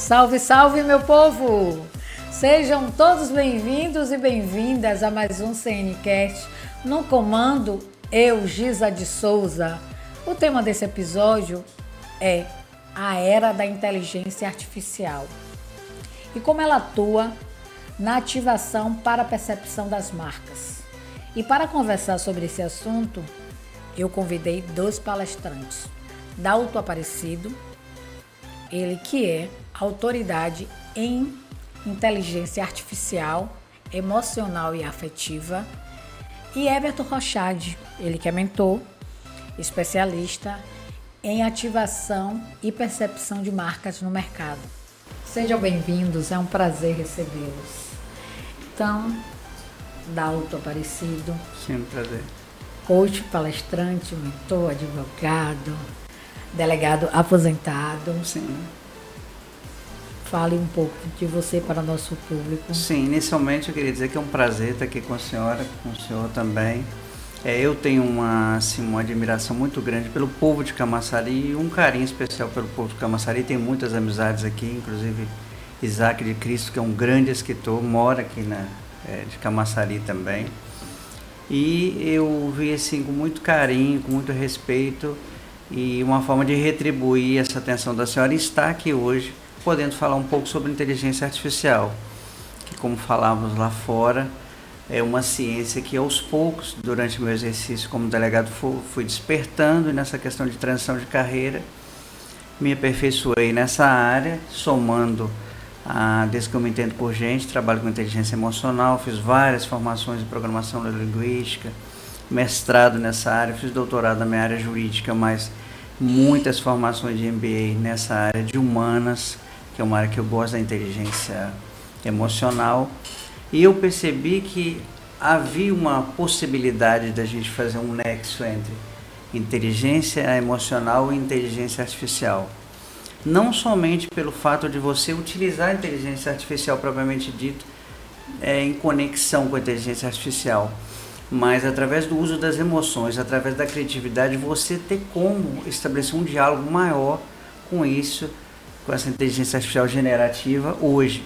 Salve, salve, meu povo! Sejam todos bem-vindos e bem-vindas a mais um CNcast. No comando, eu, Giza de Souza. O tema desse episódio é a era da inteligência artificial e como ela atua na ativação para a percepção das marcas. E para conversar sobre esse assunto, eu convidei dois palestrantes. Dalto Aparecido, ele que é autoridade em inteligência artificial, emocional e afetiva, e Everton Rochade, ele que é mentor, especialista em ativação e percepção de marcas no mercado. Sejam bem-vindos, é um prazer recebê-los. Então, Dalto Aparecido. Sim, prazer. Coach, palestrante, mentor, advogado, delegado aposentado. Sim. Fale um pouco de você para o nosso público. Sim, inicialmente eu queria dizer que é um prazer estar aqui com a senhora, com o senhor também. Eu tenho uma admiração muito grande pelo povo de Camaçari e um carinho especial pelo povo de Camaçari. Tenho muitas amizades aqui, inclusive Isaac de Cristo, que é um grande escritor, mora aqui de Camaçari também. E eu vi assim com muito carinho, com muito respeito e uma forma de retribuir essa atenção da senhora e estar aqui hoje podendo falar um pouco sobre inteligência artificial, que como falávamos lá fora, é uma ciência que aos poucos, durante o meu exercício como delegado, fui despertando nessa questão de transição de carreira, me aperfeiçoei nessa área, somando, desde que eu me entendo por gente, trabalho com inteligência emocional, fiz várias formações de programação neurolinguística, mestrado nessa área, fiz doutorado na minha área jurídica, mas muitas formações de MBA nessa área de humanas, que é uma área que eu gosto da inteligência emocional, e eu percebi que havia uma possibilidade da gente fazer um nexo entre inteligência emocional e inteligência artificial. Não somente pelo fato de você utilizar a inteligência artificial propriamente dito em conexão com a inteligência artificial, mas através do uso das emoções, através da criatividade, você ter como estabelecer um diálogo maior com isso, com essa inteligência artificial generativa hoje.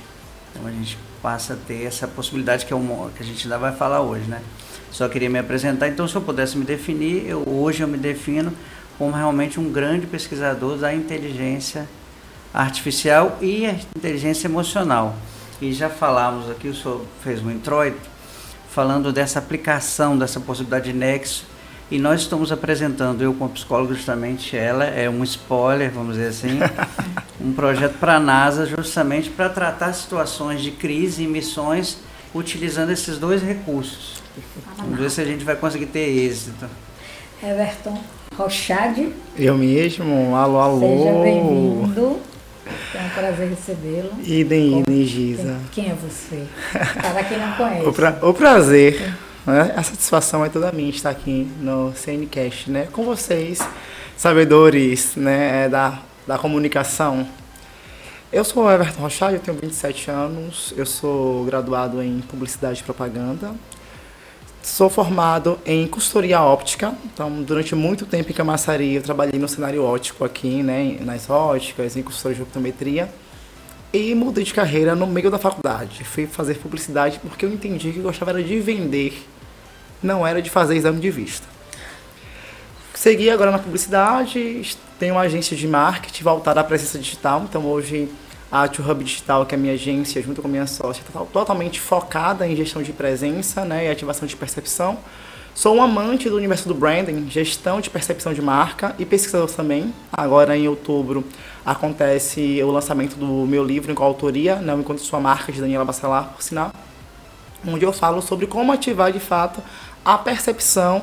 Então a gente passa a ter essa possibilidade que a gente ainda vai falar hoje, né? Só queria me apresentar, então se eu pudesse me definir, hoje eu me defino como realmente um grande pesquisador da inteligência artificial e a inteligência emocional. E já falamos aqui, o senhor fez um introito, falando dessa aplicação, dessa possibilidade de nexo, e nós estamos apresentando, eu como psicólogo justamente, ela é um spoiler, vamos dizer assim, um projeto para a NASA justamente para tratar situações de crise e missões utilizando esses dois recursos. Vamos ver se a gente vai conseguir ter êxito. Everton Rochade. Eu mesmo, alô, alô. Seja bem-vindo. É um prazer recebê-lo. Idem, Giza. Quem é você? Para quem não conhece. O prazer, né? A satisfação é toda minha estar aqui no CNcast, né? Com vocês, sabedores, né, da comunicação. Eu sou o Everton Rochade, eu tenho 27 anos, eu sou graduado em Publicidade e Propaganda. Sou formado em consultoria óptica, então durante muito tempo em Camaçari eu trabalhei no cenário óptico aqui, né, nas óticas, em consultoria de optometria, e mudei de carreira no meio da faculdade. Fui fazer publicidade porque eu entendi que eu gostava era de vender, não era de fazer exame de vista. Segui agora na publicidade, tenho uma agência de marketing voltada à presença digital, então hoje a Hub Digital, que é a minha agência, junto com a minha sócia, está totalmente focada em gestão de presença, né, e ativação de percepção. Sou um amante do universo do branding, gestão de percepção de marca e pesquisador também. Agora, em outubro, acontece o lançamento do meu livro em coautoria, né, o Encontre Sua Marca, de Daniela Bacelar, por sinal, onde eu falo sobre como ativar, de fato, a percepção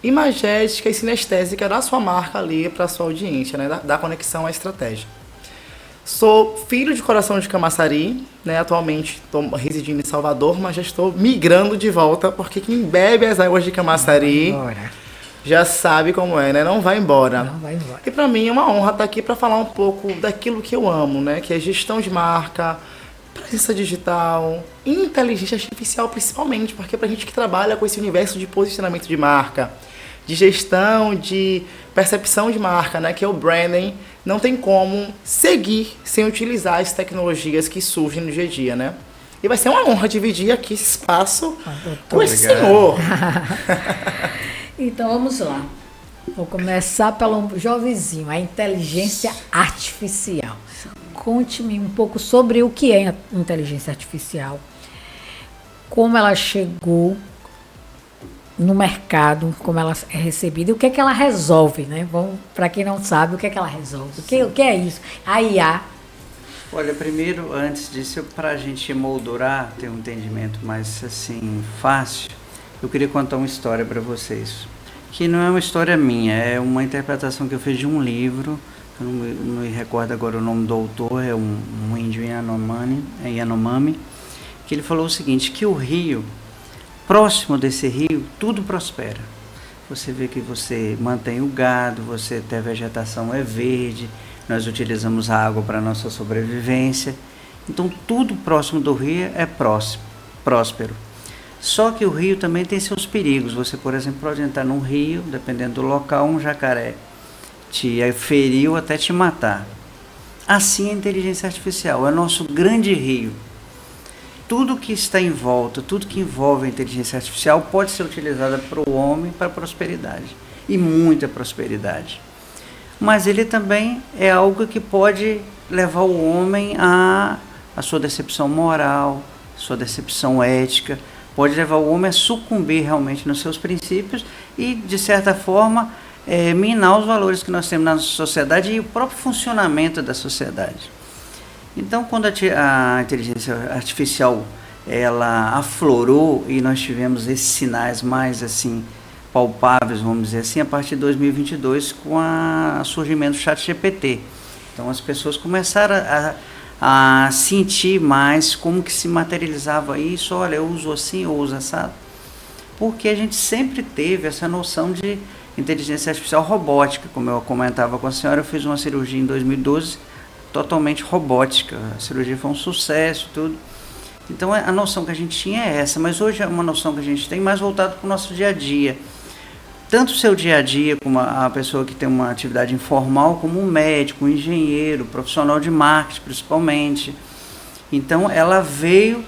imagética e sinestésica da sua marca ali para a sua audiência, né, da conexão à estratégia. Sou filho de coração de Camaçari, né? Atualmente estou residindo em Salvador, mas já estou migrando de volta, porque quem bebe as águas de Camaçari já sabe como é, né? Não vai embora. Não vai embora. E para mim é uma honra estar aqui para falar um pouco daquilo que eu amo, né? Que é gestão de marca, presença digital, inteligência artificial principalmente, porque para a gente que trabalha com esse universo de posicionamento de marca, de gestão, de percepção de marca, né? Que é o branding, não tem como seguir sem utilizar as tecnologias que surgem no dia a dia, né? E vai ser uma honra dividir aqui esse espaço com esse senhor. Então vamos lá. Vou começar pelo jovenzinho, a inteligência artificial. Conte-me um pouco sobre o que é a inteligência artificial, como ela chegou no mercado, como ela é recebida e o que é que ela resolve, né? Para quem não sabe, o que é que ela resolve? O que é isso? A IA. Olha, primeiro, antes disso, para a gente moldurar, ter um entendimento mais assim fácil, eu queria contar uma história para vocês, que não é uma história minha, é uma interpretação que eu fiz de um livro. Eu não me recordo agora o nome do autor, é um índio Yanomami, que ele falou o seguinte, que o rio, próximo desse rio, tudo prospera. Você vê que você mantém o gado, você tem a vegetação é verde, nós utilizamos a água para a nossa sobrevivência. Então, tudo próximo do rio é próspero. Só que o rio também tem seus perigos. Você, por exemplo, pode entrar num rio, dependendo do local, um jacaré te feriu até te matar. Assim é a inteligência artificial, é o nosso grande rio. Tudo que está em volta, tudo que envolve a inteligência artificial pode ser utilizada para o homem, para a prosperidade. E muita prosperidade. Mas ele também é algo que pode levar o homem a sua decepção moral, sua decepção ética, pode levar o homem a sucumbir realmente nos seus princípios e, de certa forma, minar os valores que nós temos na sociedade e o próprio funcionamento da sociedade. Então, quando a inteligência artificial ela aflorou e nós tivemos esses sinais mais assim palpáveis, vamos dizer assim, a partir de 2022 com o surgimento do ChatGPT. Então, as pessoas começaram a sentir mais como que se materializava isso. Olha, eu uso assim, eu uso assado. Porque a gente sempre teve essa noção de inteligência artificial robótica. Como eu comentava com a senhora, eu fiz uma cirurgia em 2012 totalmente robótica. A cirurgia foi um sucesso, tudo. Então a noção que a gente tinha é essa, mas hoje é uma noção que a gente tem mais voltada para o nosso dia a dia. Tanto o seu dia a dia, como a pessoa que tem uma atividade informal, como um médico, um engenheiro, profissional de marketing principalmente. Então ela veio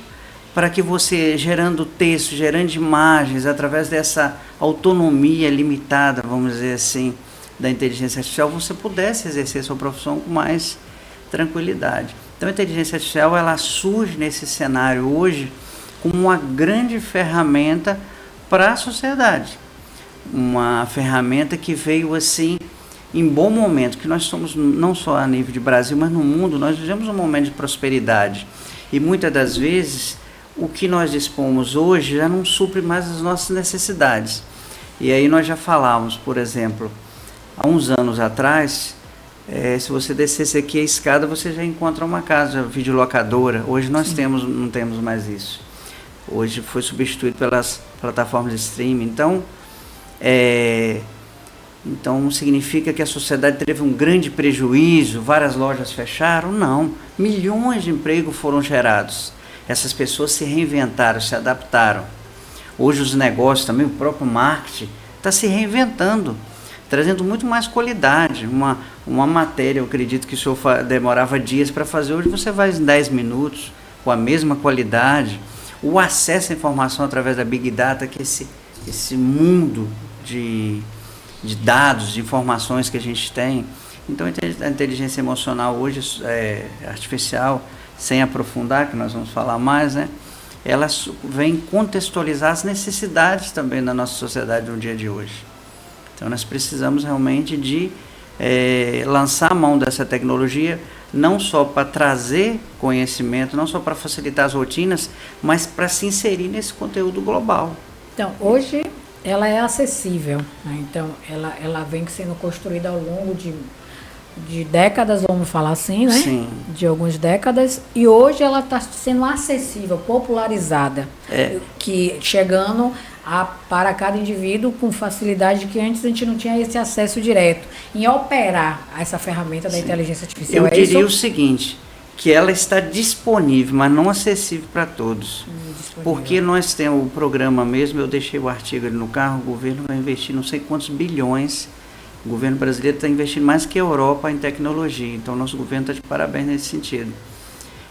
para que você, gerando texto, gerando imagens, através dessa autonomia limitada, vamos dizer assim, da inteligência artificial, você pudesse exercer sua profissão com mais tranquilidade. Então a inteligência artificial ela surge nesse cenário hoje como uma grande ferramenta para a sociedade. Uma ferramenta que veio assim em bom momento, que nós somos não só a nível de Brasil, mas no mundo, nós vivemos um momento de prosperidade. E muitas das vezes o que nós dispomos hoje já não supre mais as nossas necessidades. E aí nós já falávamos, por exemplo, há uns anos atrás, se você descesse aqui a escada, você já encontra uma casa videolocadora. Hoje nós não temos mais isso. Hoje foi substituído pelas plataformas de streaming. Então significa que a sociedade teve um grande prejuízo, várias lojas fecharam? Não. Milhões de empregos foram gerados. Essas pessoas se reinventaram, se adaptaram. Hoje os negócios também, o próprio marketing, está se reinventando, trazendo muito mais qualidade. Uma matéria, eu acredito que o senhor demorava dias para fazer, hoje você faz em 10 minutos, com a mesma qualidade. O acesso à informação através da Big Data, que é esse mundo de dados, de informações que a gente tem. Então a inteligência emocional hoje, artificial, sem aprofundar, que nós vamos falar mais, né? Ela vem contextualizar as necessidades também da nossa sociedade no dia de hoje. Então nós precisamos realmente de lançar a mão dessa tecnologia, não só para trazer conhecimento, não só para facilitar as rotinas, mas para se inserir nesse conteúdo global. Então, hoje ela é acessível, né? Então ela vem sendo construída ao longo de décadas, vamos falar assim, né? Sim. De algumas décadas, e hoje ela está sendo acessível, popularizada, que chegando para cada indivíduo com facilidade que antes a gente não tinha esse acesso direto em operar essa ferramenta da inteligência artificial. Eu diria o seguinte, que ela está disponível, mas não acessível para todos. Porque nós temos o programa mesmo, eu deixei o artigo ali no carro, o governo vai investir não sei quantos bilhões O governo brasileiro está investindo mais que a Europa em tecnologia, então nosso governo está de parabéns nesse sentido.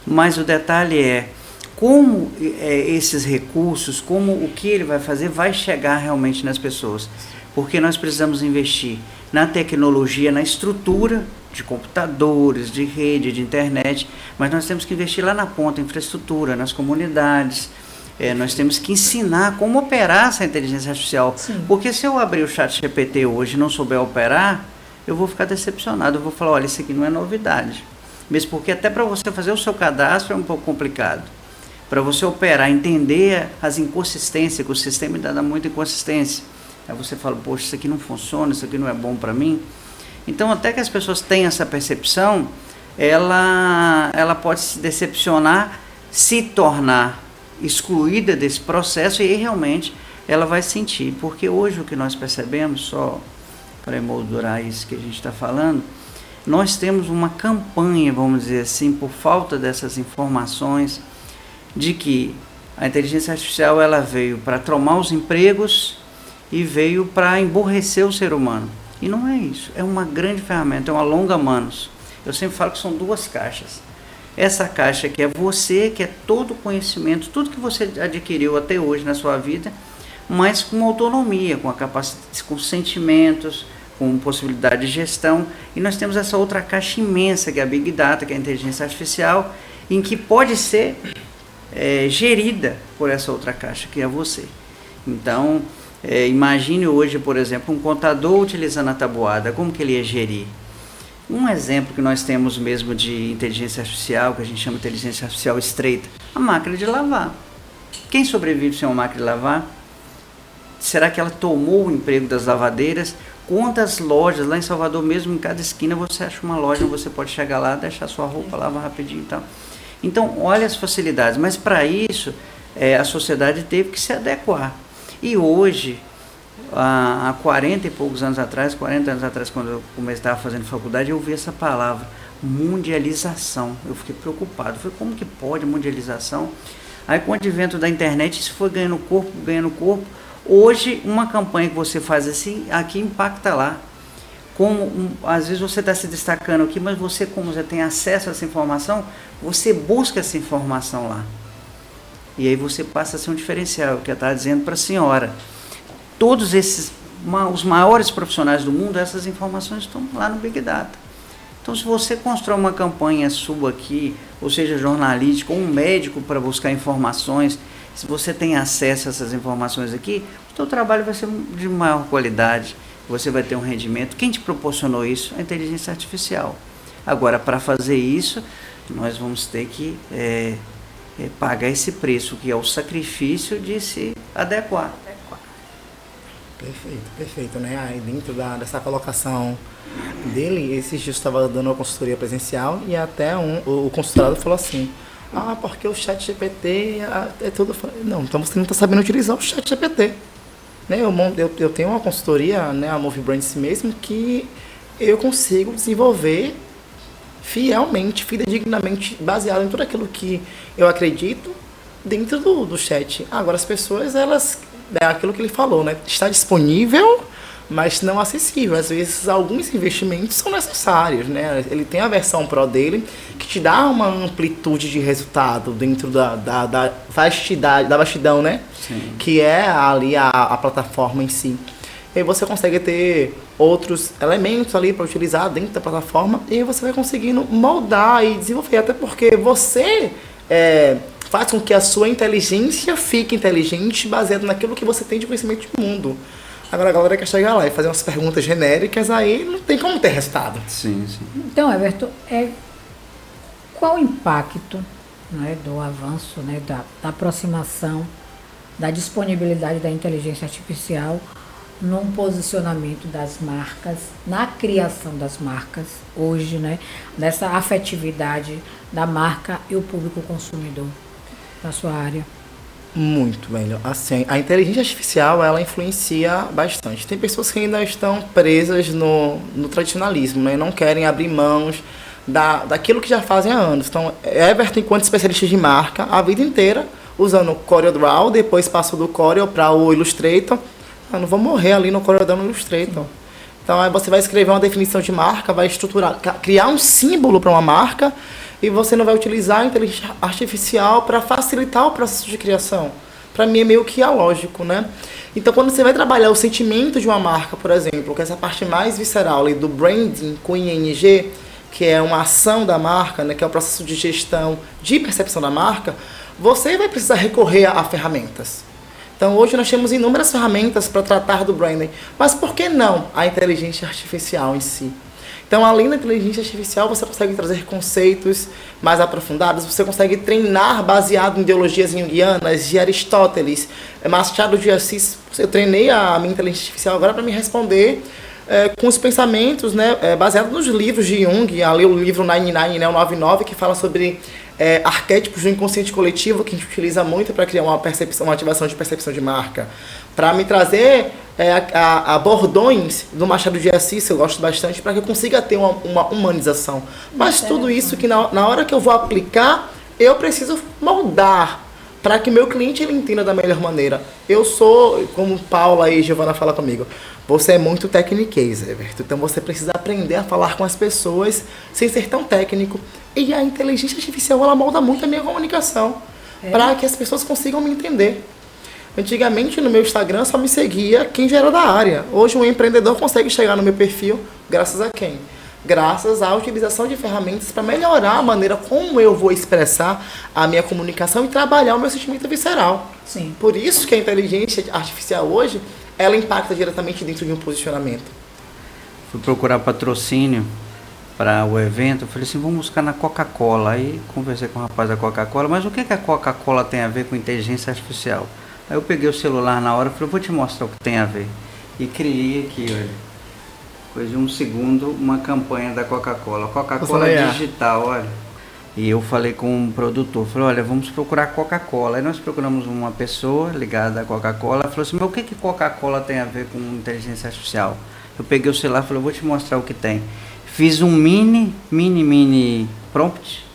Mas o detalhe é como esses recursos, como o que ele vai fazer, vai chegar realmente nas pessoas. Porque nós precisamos investir na tecnologia, na estrutura de computadores, de rede, de internet, mas nós temos que investir lá na ponta, infraestrutura, nas comunidades. Nós temos que ensinar como operar essa inteligência artificial. Sim. Porque se eu abrir o ChatGPT hoje e não souber operar, eu vou ficar decepcionado. Eu vou falar, olha, isso aqui não é novidade. Mesmo porque até para você fazer o seu cadastro é um pouco complicado. Para você operar, entender as inconsistências, que o sistema ainda dá muita inconsistência. Aí você fala, poxa, isso aqui não funciona, isso aqui não é bom para mim. Então, até que as pessoas tenham essa percepção, ela pode se decepcionar, se tornar excluída desse processo, e aí realmente ela vai sentir. Porque hoje o que nós percebemos, só para emoldurar isso que a gente está falando, nós temos uma campanha, vamos dizer assim, por falta dessas informações, de que a inteligência artificial ela veio para tomar os empregos e veio para emburrecer o ser humano. E não é isso, é uma grande ferramenta, é uma longa-manos. Eu sempre falo que são duas caixas. Essa caixa que é você, que é todo o conhecimento, tudo que você adquiriu até hoje na sua vida, mas com autonomia, com a capacidade, com sentimentos, com possibilidade de gestão. E nós temos essa outra caixa imensa, que é a Big Data, que é a inteligência artificial, em que pode ser gerida por essa outra caixa, que é você. Então, imagine hoje, por exemplo, um contador utilizando a tabuada, como que ele ia gerir? Um exemplo que nós temos mesmo de inteligência artificial, que a gente chama de inteligência artificial estreita, a máquina de lavar. Quem sobrevive sem uma máquina de lavar? Será que ela tomou o emprego das lavadeiras? Quantas lojas, lá em Salvador mesmo, em cada esquina você acha uma loja onde você pode chegar lá, deixar sua roupa, lavar rapidinho e tal. Então, olha as facilidades, mas para isso a sociedade teve que se adequar. E hoje, há 40 e poucos anos atrás, 40 anos atrás, quando eu estava fazendo faculdade, eu ouvi essa palavra, mundialização. Eu fiquei preocupado, falei, como que pode mundialização? Aí com o advento da internet, isso foi ganhando corpo, ganhando corpo. Hoje, uma campanha que você faz assim, aqui impacta lá. Às vezes você está se destacando aqui, mas você, como já tem acesso a essa informação, você busca essa informação lá. E aí você passa a ser um diferencial, que eu estava dizendo para a senhora. Todos os maiores profissionais do mundo, essas informações estão lá no Big Data. Então, se você constrói uma campanha sua aqui, ou seja, jornalística, ou um médico para buscar informações, se você tem acesso a essas informações aqui, o seu trabalho vai ser de maior qualidade, você vai ter um rendimento. Quem te proporcionou isso? A inteligência artificial. Agora, para fazer isso, nós vamos ter que pagar esse preço, que é o sacrifício de se adequar. Perfeito, perfeito, né? Aí dentro dessa colocação dele, esses dias eu estava dando uma consultoria presencial e até o consultorado falou assim, porque o ChatGPT é tudo... Não, então você não está sabendo utilizar o ChatGPT. Né? Eu tenho uma consultoria, né, a Move Brands mesmo, que eu consigo desenvolver fielmente, fidedignamente, baseado em tudo aquilo que eu acredito dentro do chat. Agora, as pessoas, elas... É aquilo que ele falou, né? Está disponível, mas não acessível. Às vezes, alguns investimentos são necessários, né? Ele tem a versão Pro dele, que te dá uma amplitude de resultado dentro da vastidão, né? Sim. Que é ali a plataforma em si. E aí você consegue ter outros elementos ali para utilizar dentro da plataforma e aí você vai conseguindo moldar e desenvolver. Até porque você... faz com que a sua inteligência fique inteligente baseado naquilo que você tem de conhecimento de mundo. Agora a galera quer chegar lá e fazer umas perguntas genéricas, aí não tem como ter resultado. Sim, sim. Então, Everton, qual o impacto, né, do avanço, né, da aproximação, da disponibilidade da inteligência artificial num posicionamento das marcas, na criação das marcas hoje, né, dessa afetividade da marca e o público consumidor na sua área? Muito, velho. Assim, a inteligência artificial, ela influencia bastante. Tem pessoas que ainda estão presas no tradicionalismo, né? Não querem abrir mãos daquilo que já fazem há anos. Então, Everton, enquanto especialista de marca, a vida inteira, usando o CorelDRAW, depois passou do Corel para o Illustrator. Não vou morrer ali no CorelDRAW no Illustrator. Então, aí você vai escrever uma definição de marca, vai estruturar, criar um símbolo para uma marca e você não vai utilizar a inteligência artificial para facilitar o processo de criação. Para mim é meio que ilógico, né? Então, quando você vai trabalhar o sentimento de uma marca, por exemplo, que é essa parte mais visceral ali, do branding com ING, que é uma ação da marca, né, que é o processo de gestão, de percepção da marca, você vai precisar recorrer a ferramentas. Então, hoje nós temos inúmeras ferramentas para tratar do branding, mas por que não a inteligência artificial em si? Então, além da inteligência artificial, você consegue trazer conceitos mais aprofundados, você consegue treinar baseado em ideologias junguianas, de Aristóteles, Machado de Assis. Eu treinei a minha inteligência artificial agora para me responder com os pensamentos, né, baseado nos livros de Jung, ali o livro 99, né, o 99, que fala sobre arquétipos do inconsciente coletivo, que a gente utiliza muito para criar uma ativação de percepção de marca. Para me trazer a bordões do Machado de Assis, que eu gosto bastante, para que eu consiga ter uma humanização. Mas tudo isso que na hora que eu vou aplicar, eu preciso moldar para que meu cliente ele entenda da melhor maneira. Eu sou, como Paula e Giovana falam comigo, você é muito tecniquez, Everton. Então você precisa aprender a falar com as pessoas sem ser tão técnico. E a inteligência artificial, ela molda muito a minha comunicação para que as pessoas consigam me entender. Antigamente, no meu Instagram, só me seguia quem já era da área. Hoje, um empreendedor consegue chegar no meu perfil graças a quem? Graças à utilização de ferramentas para melhorar a maneira como eu vou expressar a minha comunicação e trabalhar o meu sentimento visceral. Sim. Por isso que a inteligência artificial hoje, ela impacta diretamente dentro de um posicionamento. Fui procurar patrocínio para o evento, eu falei assim, vamos buscar na Coca-Cola. Aí conversei com o rapaz da Coca-Cola, mas o que a Coca-Cola tem a ver com inteligência artificial? Aí eu peguei o celular na hora e falei, vou te mostrar o que tem a ver. E criei aqui, olha, coisa de um segundo, uma campanha da Coca-Cola. Coca-Cola digital, olha. E eu falei com um produtor, falei, olha, vamos procurar Coca-Cola. Aí nós procuramos uma pessoa ligada à Coca-Cola, falou assim, mas o que Coca-Cola tem a ver com inteligência artificial? Eu peguei o celular e falei, vou te mostrar o que tem. Fiz um mini prompt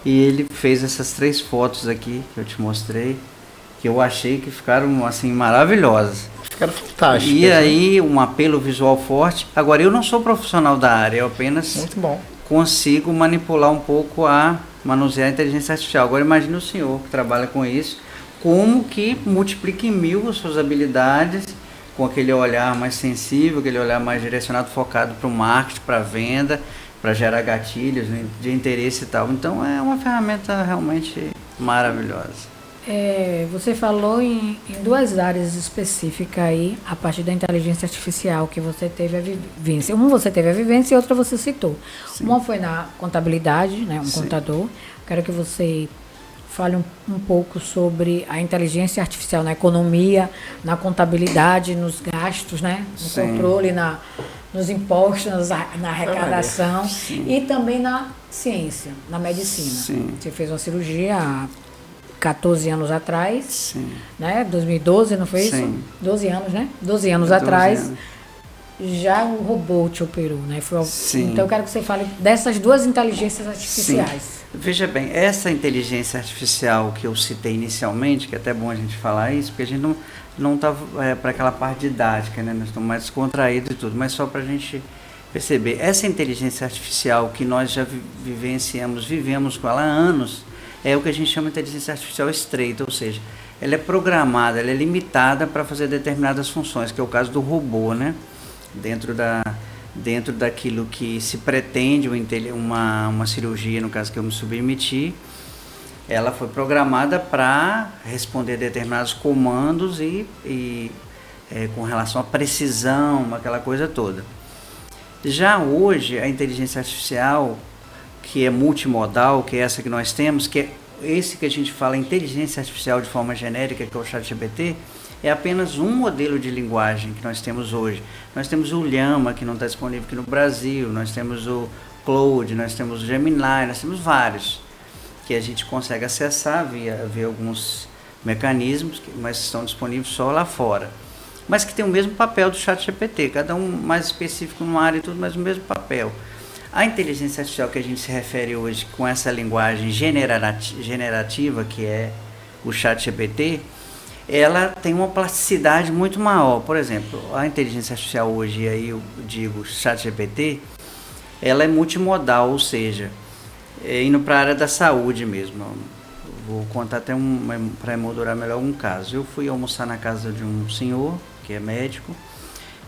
e ele fez essas 3 fotos aqui que eu te mostrei, que eu achei que ficaram assim maravilhosas. Ficaram fantásticas. E aí um apelo visual forte. Agora eu não sou profissional da área, eu apenas muito bom. Consigo manipular um pouco manusear a inteligência artificial. Agora imagine o senhor que trabalha com isso, como que multiplica em 1000 as suas habilidades com aquele olhar mais sensível, aquele olhar mais direcionado, focado para o marketing, para a venda, para gerar gatilhos, né, de interesse e tal. Então é uma ferramenta realmente maravilhosa. Você falou em 2 áreas específicas aí, a partir da inteligência artificial que você teve a vivência. Uma você teve a vivência e outra você citou. Sim. Uma foi na contabilidade, né, Sim. contador. Quero que você fale um pouco sobre a inteligência artificial na economia, na contabilidade, nos gastos, né, no Sim. controle, nos impostos, na arrecadação. Sim. E também na ciência, na medicina. Sim. Você fez uma cirurgia 14 anos atrás, Sim. né? 2012, não foi isso? Sim. 12 anos, né? 12 anos atrás, já o robô te operou, né? Sim. Então eu quero que você fale dessas 2 inteligências artificiais. Sim. Veja bem, essa inteligência artificial que eu citei inicialmente, que é até bom a gente falar isso, porque a gente não está para aquela parte didática, né? Nós estamos mais descontraídos e tudo, mas só para a gente perceber, essa inteligência artificial que nós já vivemos com ela há anos, é o que a gente chama de inteligência artificial estreita, ou seja, ela é programada, ela é limitada para fazer determinadas funções, que é o caso do robô, né? Dentro daquilo que se pretende, uma cirurgia, no caso que eu me submeti, ela foi programada para responder determinados comandos e com relação à precisão, aquela coisa toda. Já hoje, a inteligência artificial, que é multimodal, que é essa que nós temos, que é esse que a gente fala inteligência artificial de forma genérica, que é o ChatGPT, é apenas um modelo de linguagem que nós temos hoje. Nós temos o Llama, que não está disponível aqui no Brasil, nós temos o Claude, nós temos o Gemini, nós temos vários que a gente consegue acessar via alguns mecanismos, mas estão disponíveis só lá fora. Mas que tem o mesmo papel do ChatGPT, cada um mais específico numa área e tudo, mas o mesmo papel. A inteligência artificial que a gente se refere hoje com essa linguagem generativa, que é o ChatGPT, ela tem uma plasticidade muito maior. Por exemplo, a inteligência artificial hoje, aí eu digo ChatGPT, ela é multimodal, ou seja, indo para a área da saúde mesmo. Vou contar até para emoldurar melhor um caso. Eu fui almoçar na casa de um senhor, que é médico,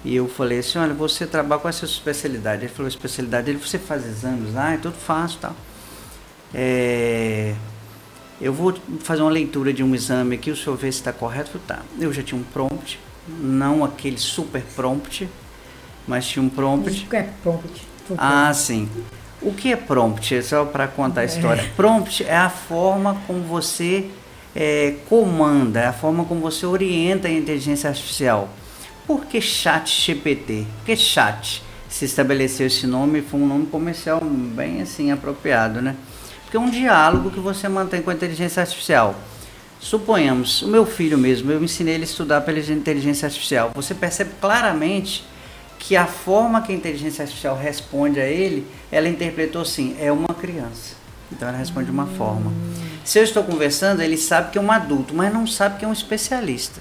e eu falei assim, olha, você trabalha com essa especialidade. Ele falou, especialidade, você faz exames? Ah, tudo faço, tal. Eu vou fazer uma leitura de um exame aqui, o senhor vê se está correto. Eu falei, tá. Eu já tinha um prompt, não aquele super prompt, mas tinha um prompt. O que é prompt? Ah, sim. O que é prompt? Só para contar a história. Prompt é a forma como você comanda, é a forma como você orienta a inteligência artificial. Por que ChatGPT? Porque chat se estabeleceu esse nome, foi um nome comercial bem assim apropriado, né? Porque é um diálogo que você mantém com a inteligência artificial. Suponhamos, o meu filho mesmo, eu ensinei ele a estudar pela inteligência artificial. Você percebe claramente que a forma que a inteligência artificial responde a ele, ela interpretou assim, é uma criança. Então ela responde de uma forma. Se eu estou conversando, ele sabe que é um adulto, mas não sabe que é um especialista.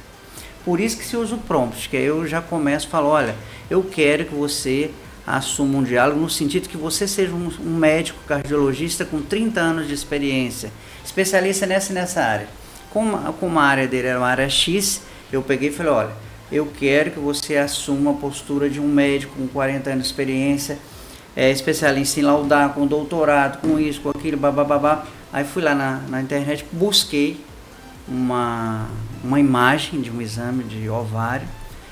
Por isso que se usa o prompt, que aí eu já começo e falo, olha, eu quero que você assuma um diálogo no sentido que você seja um médico cardiologista com 30 anos de experiência, especialista nessa área. Como a área dele era uma área X, eu peguei e falei, olha, eu quero que você assuma a postura de um médico com 40 anos de experiência, especialista em laudar, com doutorado, com isso, com aquilo, babá. Aí fui lá na internet, busquei uma imagem de um exame de ovário.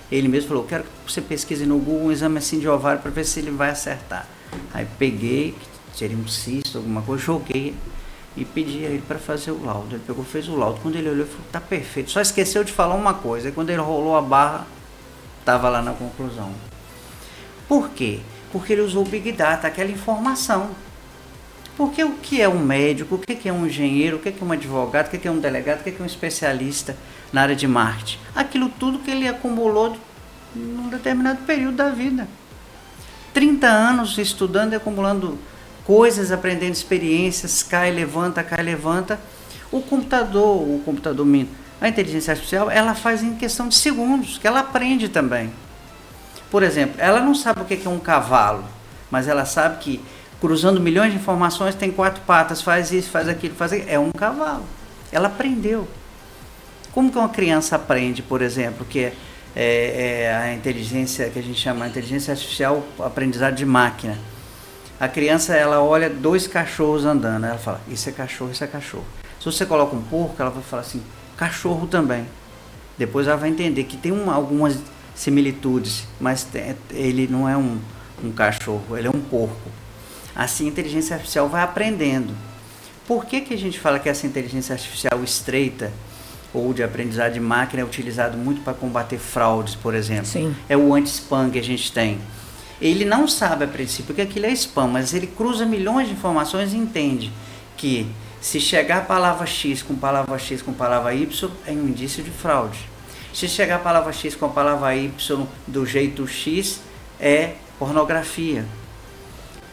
Ele mesmo falou, quero que você pesquise no Google um exame assim de ovário para ver se ele vai acertar. Aí peguei, seria um cisto, alguma coisa, joguei e pedi a ele para fazer o laudo. Ele pegou, fez o laudo. Quando ele olhou, ele falou, tá perfeito. Só esqueceu de falar uma coisa. Aí quando ele rolou a barra, estava lá na conclusão. Por quê? Porque ele usou o Big Data, aquela informação. Porque o que é um médico, o que é um engenheiro, o que é um advogado, o que é um delegado, o que é um especialista na área de marketing? Aquilo tudo que ele acumulou num determinado período da vida. 30 anos estudando e acumulando coisas, aprendendo experiências, cai, levanta. O computador a inteligência artificial, ela faz em questão de segundos, que ela aprende também. Por exemplo, ela não sabe o que é um cavalo, mas ela sabe que cruzando milhões de informações, tem 4 patas, faz isso, faz aquilo, é um cavalo. Ela aprendeu. Como que uma criança aprende, por exemplo, que é a inteligência, que a gente chama de inteligência artificial, aprendizado de máquina. A criança, ela olha 2 cachorros andando, ela fala, isso é cachorro, isso é cachorro. Se você coloca um porco, ela vai falar assim, cachorro também. Depois ela vai entender que tem algumas similitudes, mas ele não é um cachorro, ele é um porco. Assim a inteligência artificial vai aprendendo. Por que a gente fala que essa inteligência artificial estreita ou de aprendizado de máquina é utilizado muito para combater fraudes, por exemplo? Sim. É o anti-spam que a gente tem. Ele não sabe a princípio que aquilo é spam, mas ele cruza milhões de informações e entende que se chegar a palavra X com palavra X com palavra Y é um indício de fraude. Se chegar a palavra X com a palavra Y do jeito X é pornografia.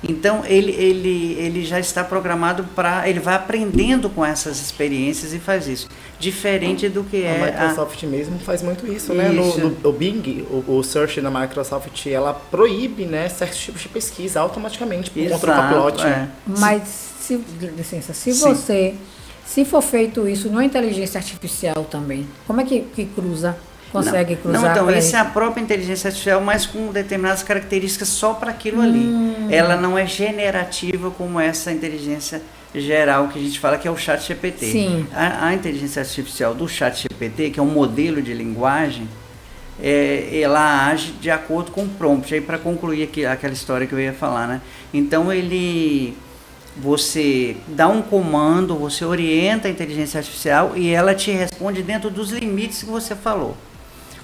Então ele já está programado para, ele vai aprendendo com essas experiências e faz isso. Diferente do que a Microsoft mesmo faz muito isso, né? No Bing, o search da Microsoft, ela proíbe, né, certos tipos de pesquisa automaticamente por conta do capilote. Mas, se for feito isso numa inteligência artificial também, como é que cruza? Consegue cruzar? Não, então, isso é a própria inteligência artificial, mas com determinadas características só para aquilo ali. Ela não é generativa como essa inteligência geral que a gente fala, que é o ChatGPT. Sim. A inteligência artificial do ChatGPT, que é um modelo de linguagem, ela age de acordo com o prompt. Aí, para concluir aquela história que eu ia falar, né? Então, você dá um comando, você orienta a inteligência artificial e ela te responde dentro dos limites que você falou.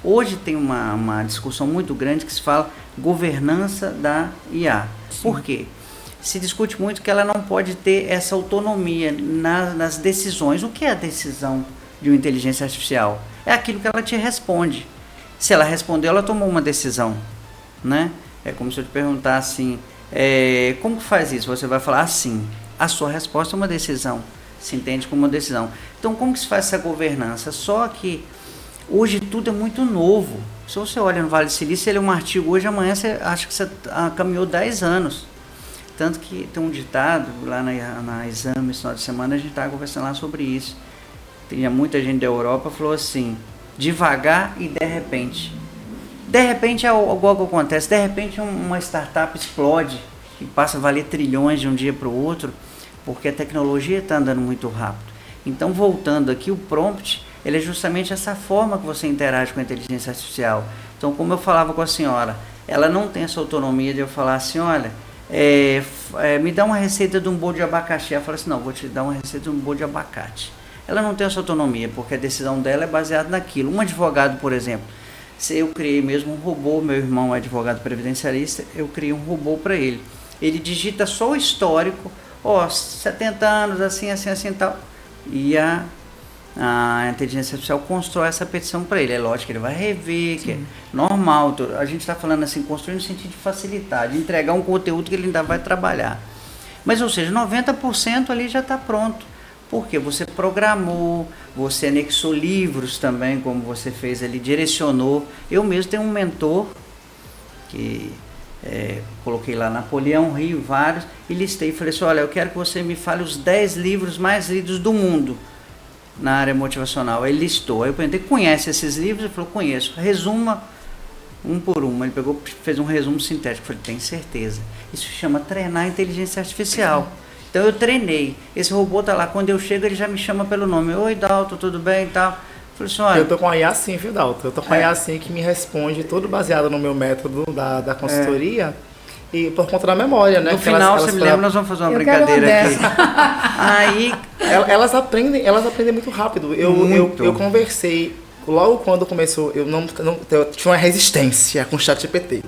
Hoje tem uma discussão muito grande que se fala governança da IA. Sim. Por quê? Se discute muito que ela não pode ter essa autonomia nas decisões. O que é a decisão de uma inteligência artificial? É aquilo que ela te responde. Se ela respondeu, ela tomou uma decisão, né? É como se eu te perguntar assim, como que faz isso? Você vai falar assim, a sua resposta é uma decisão, se entende como uma decisão. Então, como que se faz essa governança? Só que Hoje tudo é muito novo. Se você olha no Vale do Silício, ele é um artigo hoje, amanhã você acha que você caminhou 10 anos. Tanto que tem um ditado, lá na Exame, esse final de semana, a gente estava conversando lá sobre isso. Tinha muita gente da Europa falou assim, devagar e de repente. De repente é igual que acontece, de repente uma startup explode e passa a valer trilhões de um dia para o outro, porque a tecnologia está andando muito rápido. Então, voltando aqui, o prompt, ele é justamente essa forma que você interage com a inteligência artificial. Então, como eu falava com a senhora, ela não tem essa autonomia de eu falar assim, olha, me dá uma receita de um bolo de abacaxi. Ela fala assim, não, vou te dar uma receita de um bolo de abacate. Ela não tem essa autonomia, porque a decisão dela é baseada naquilo. Um advogado, por exemplo, se eu criei mesmo um robô, meu irmão é advogado previdenciarista, eu criei um robô para ele. Ele digita só o histórico, 70 anos, assim, assim, assim, tal. E a inteligência artificial constrói essa petição para ele. É lógico que ele vai rever, que é normal. A gente está falando assim, construir no sentido de facilitar, de entregar um conteúdo que ele ainda vai trabalhar. Mas, ou seja, 90% ali já está pronto. Porque você programou, você anexou livros também, como você fez ali, direcionou. Eu mesmo tenho um mentor, que coloquei lá Napoleão Rio, vários, e listei e falei assim, olha, eu quero que você me fale os 10 livros mais lidos do mundo na área motivacional. Ele listou, aí eu perguntei, conhece esses livros? Ele falou, conheço. Resuma um por um. Ele pegou, fez um resumo sintético. Eu falei, tem certeza. Isso se chama treinar a inteligência artificial. Então eu treinei. Esse robô tá lá, quando eu chego ele já me chama pelo nome. Oi, Dalton, tudo bem e tal? Falei assim, olha, eu tô com a IA sim, viu, Dalton? Eu tô com a IA sim que me responde tudo baseado no meu método da consultoria e por conta da memória, né? No final, você me lembra, nós vamos fazer uma brincadeira aqui. Aí elas aprendem muito rápido. Eu conversei, logo quando começou, eu tinha uma resistência com o ChatGPT.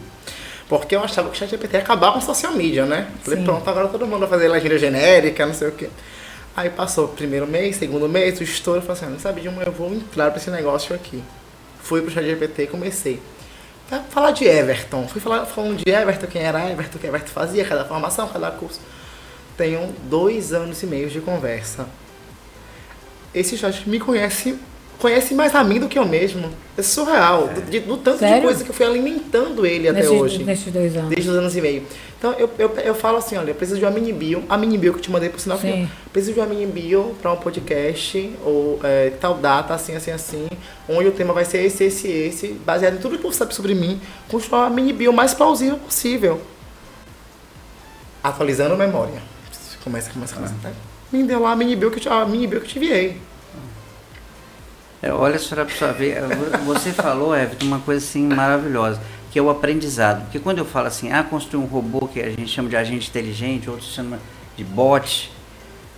Porque eu achava que o ChatGPT ia acabar com a social media, né? Falei, pronto, agora todo mundo vai fazer legenda genérica, não sei o quê. Aí passou o primeiro mês, segundo mês, o estouro, eu falei assim, não sabe de uma, eu vou entrar pra esse negócio aqui. Fui pro ChatGPT e comecei. Pra falar de Everton. Fui falando de Everton, quem era Everton, o que Everton fazia, cada formação, cada curso. Tenho 2 anos e meio de conversa. Esse chat me conhece mais a mim do que eu mesmo. É surreal. Do tanto Sério? de coisa que eu fui alimentando ele até hoje. Nesses 2 anos. Desde 2 anos e meio. Então eu falo assim, olha, eu preciso de uma mini bio. A mini bio que eu te mandei por sinal. Sim. Preciso de uma mini bio para um podcast, ou tal data, assim, assim, assim. Onde o tema vai ser esse. Baseado em tudo que você sabe sobre mim. Construir uma mini bio mais plausível possível. Atualizando a memória. Começa. Me deu lá a mini bio que eu te enviei. Olha só para você ver, você falou, Everton, uma coisa assim maravilhosa, que é o aprendizado. Porque quando eu falo assim, construir um robô que a gente chama de agente inteligente, outros chamam de bot,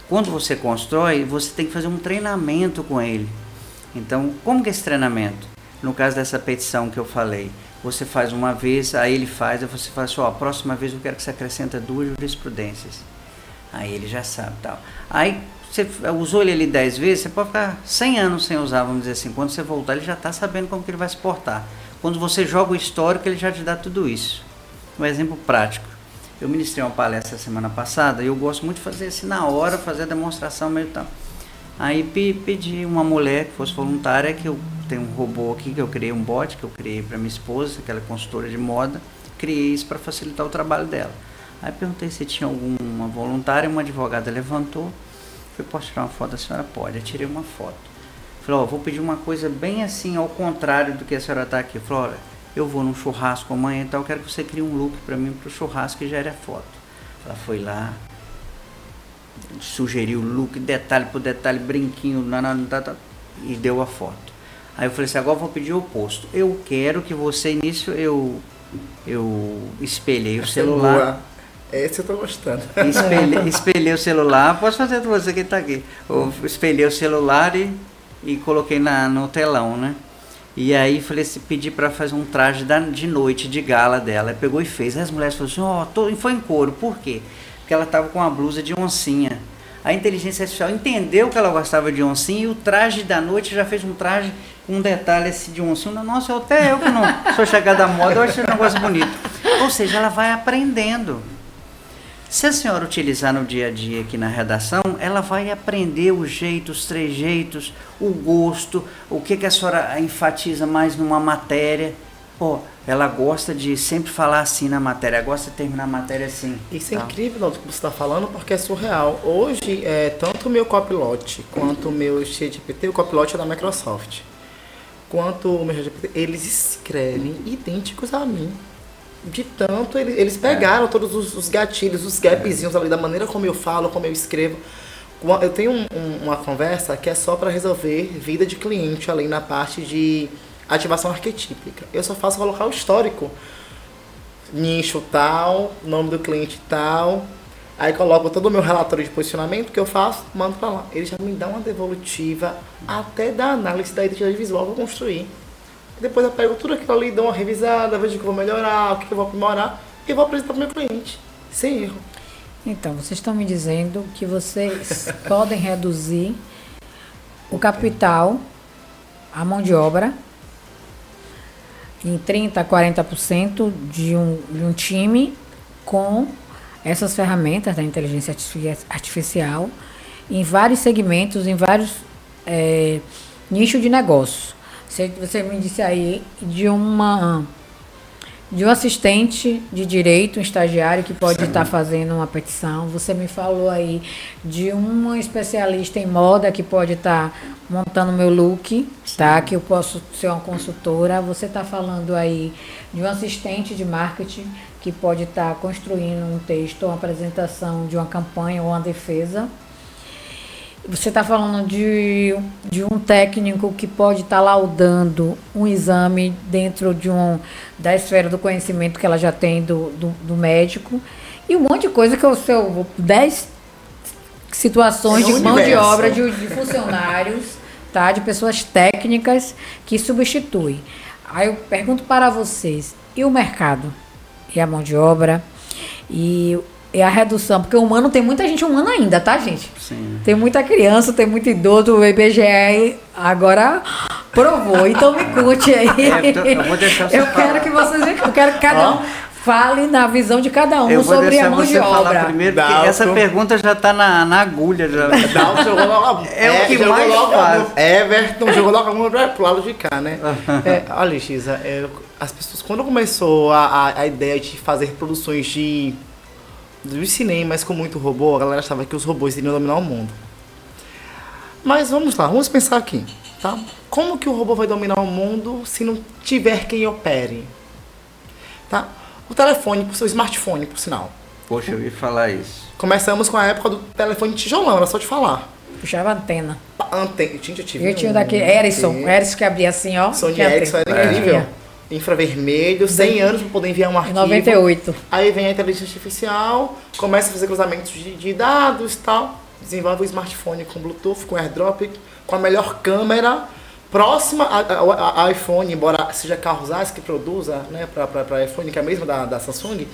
quando você constrói, você tem que fazer um treinamento com ele. Então, como que é esse treinamento? No caso dessa petição que eu falei, você faz uma vez, aí ele faz, aí você fala assim, a próxima vez eu quero que você acrescenta 2 jurisprudências. Aí ele já sabe, tal. Aí você usou ele ali 10 vezes, você pode ficar 100 anos sem usar, vamos dizer assim. Quando você voltar, ele já está sabendo como que ele vai se portar. Quando você joga o histórico, ele já te dá tudo isso. Um exemplo prático. Eu ministrei uma palestra semana passada e eu gosto muito de fazer assim na hora, fazer a demonstração meio tal. Aí pedi uma mulher que fosse voluntária, que eu tenho um robô aqui, que eu criei um bot, que eu criei para minha esposa, que ela é consultora de moda. Criei isso para facilitar o trabalho dela. Aí perguntei se tinha alguma voluntária, uma advogada levantou. Falei, posso tirar uma foto da senhora? Pode. Eu tirei uma foto. Falei, vou pedir uma coisa bem assim, ao contrário do que a senhora está aqui. Falei, olha, eu vou num churrasco amanhã e tal, eu quero que você crie um look para mim, para o churrasco e gere a foto. Ela foi lá, sugeriu o look, detalhe por detalhe, brinquinho, e deu a foto. Aí eu falei assim, agora eu vou pedir o oposto. Eu quero que você, nisso, eu espelhei o celular. Esse eu tô gostando. Espelhei o celular, posso fazer para você que está aqui. Eu espelhei o celular e coloquei no telão, né? E aí falei assim, pedi para fazer um traje de noite, de gala dela. Aí pegou e fez. Aí as mulheres falaram assim, foi em couro. Por quê? Porque ela estava com uma blusa de oncinha. A inteligência artificial entendeu que ela gostava de oncinha e o traje da noite já fez um traje com um detalhe assim de oncinha. Nossa, até eu que não sou chegada à moda, eu acho esse negócio bonito. Ou seja, ela vai aprendendo. Se a senhora utilizar no dia a dia aqui na redação, ela vai aprender o jeito, os trejeitos, o gosto, o que a senhora enfatiza mais numa matéria. Pô, ela gosta de sempre falar assim na matéria, gosta de terminar a matéria assim. Isso é incrível o que você está falando, porque é surreal. Hoje, tanto o meu Copilot quanto o meu ChatGPT, o Copilot é da Microsoft, quanto o meu ChatGPT, eles escrevem idênticos a mim. De tanto, eles pegaram todos os gatilhos, os gapzinhos ali, da maneira como eu falo, como eu escrevo. Eu tenho uma conversa que é só para resolver vida de cliente, ali na parte de ativação arquetípica. Eu só faço colocar o histórico. Nicho tal, nome do cliente tal. Aí coloco todo o meu relatório de posicionamento que eu faço, mando para lá. Ele já me dá uma devolutiva até da análise da identidade visual que eu construir. Depois eu pego tudo aquilo ali, dou uma revisada, vejo o que eu vou melhorar, o que eu vou aprimorar e vou apresentar para o meu cliente, sem erro. Então, vocês estão me dizendo que vocês podem reduzir o capital, a mão de obra, em 30% a 40% de um time com essas ferramentas da inteligência artificial em vários segmentos, em vários nichos de negócio. Você me disse aí de um assistente de direito, um estagiário que pode estar fazendo uma petição. Você me falou aí de uma especialista em moda que pode estar montando meu look, tá? Que eu posso ser uma consultora. Você está falando aí de um assistente de marketing que pode estar construindo um texto, uma apresentação de uma campanha ou uma defesa. Você está falando de um técnico que pode estar laudando um exame dentro da esfera do conhecimento que ela já tem do médico. E um monte de coisa que 10 situações de mão de obra de funcionários, tá? De pessoas técnicas que substituem. Aí eu pergunto para vocês, e o mercado? E a mão de obra? E a redução, porque o humano, tem muita gente humana ainda, tá, gente? Sim. Tem muita criança, tem muito idoso, o IBGE agora provou. Então me conte aí. Eu vou deixar você quero que vocês, eu quero que cada um fale na visão de cada um sobre a mão de obra. Primeiro, porque essa pergunta já está na agulha. Já. Dalton jogou logo o que mais faz. Everton jogou logo a mão pro lado de cá, né? Olha, Xisa, as pessoas, quando começou a ideia de fazer produções dos cinemas com muito robô, a galera achava que os robôs iriam dominar o mundo. Mas vamos lá, vamos pensar aqui, tá? Como que o robô vai dominar o mundo se não tiver quem opere? Tá? O telefone, o seu smartphone, por sinal. Poxa, eu ia falar isso. Começamos com a época do telefone tijolão, era só te falar. Puxava antena. Gente, eu tive. Eu tinha daquele Ericsson que abria assim, ó. Sony Ericsson era incrível. Infravermelho, 100 anos para poder enviar um arquivo. 98. Aí vem a inteligência artificial, começa a fazer cruzamentos de dados e tal, desenvolve o smartphone com Bluetooth, com AirDrop, com a melhor câmera, próxima a iPhone, embora seja Carl Zeiss que produza, né, para iPhone, que é a mesma da Samsung,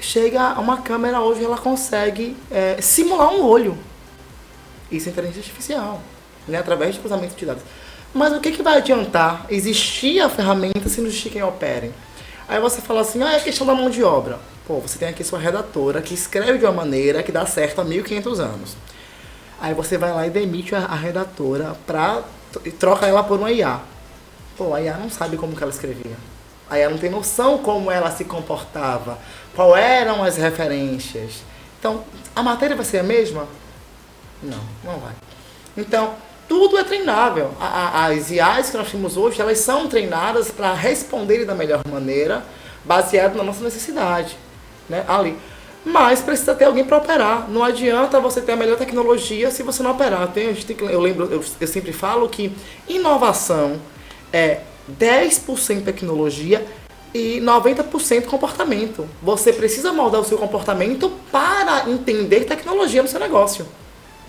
chega a uma câmera hoje, ela consegue simular um olho. Isso é inteligência artificial, né, através de cruzamento de dados. Mas o que vai adiantar existir a ferramenta se não existir quem opere? Aí você fala assim, é questão da mão de obra. Pô, você tem aqui sua redatora que escreve de uma maneira que dá certo há 1500 anos. Aí você vai lá e demite a redatora e troca ela por uma IA. Pô, a IA não sabe como que ela escrevia. A IA não tem noção como ela se comportava, qual eram as referências. Então, a matéria vai ser a mesma? Não vai. Então, tudo é treinável. As IAs que nós temos hoje, elas são treinadas para responderem da melhor maneira, baseado na nossa necessidade, né? Ali. Mas precisa ter alguém para operar. Não adianta você ter a melhor tecnologia se você não operar. Eu sempre falo que inovação é 10% tecnologia e 90% comportamento. Você precisa moldar o seu comportamento para entender tecnologia no seu negócio.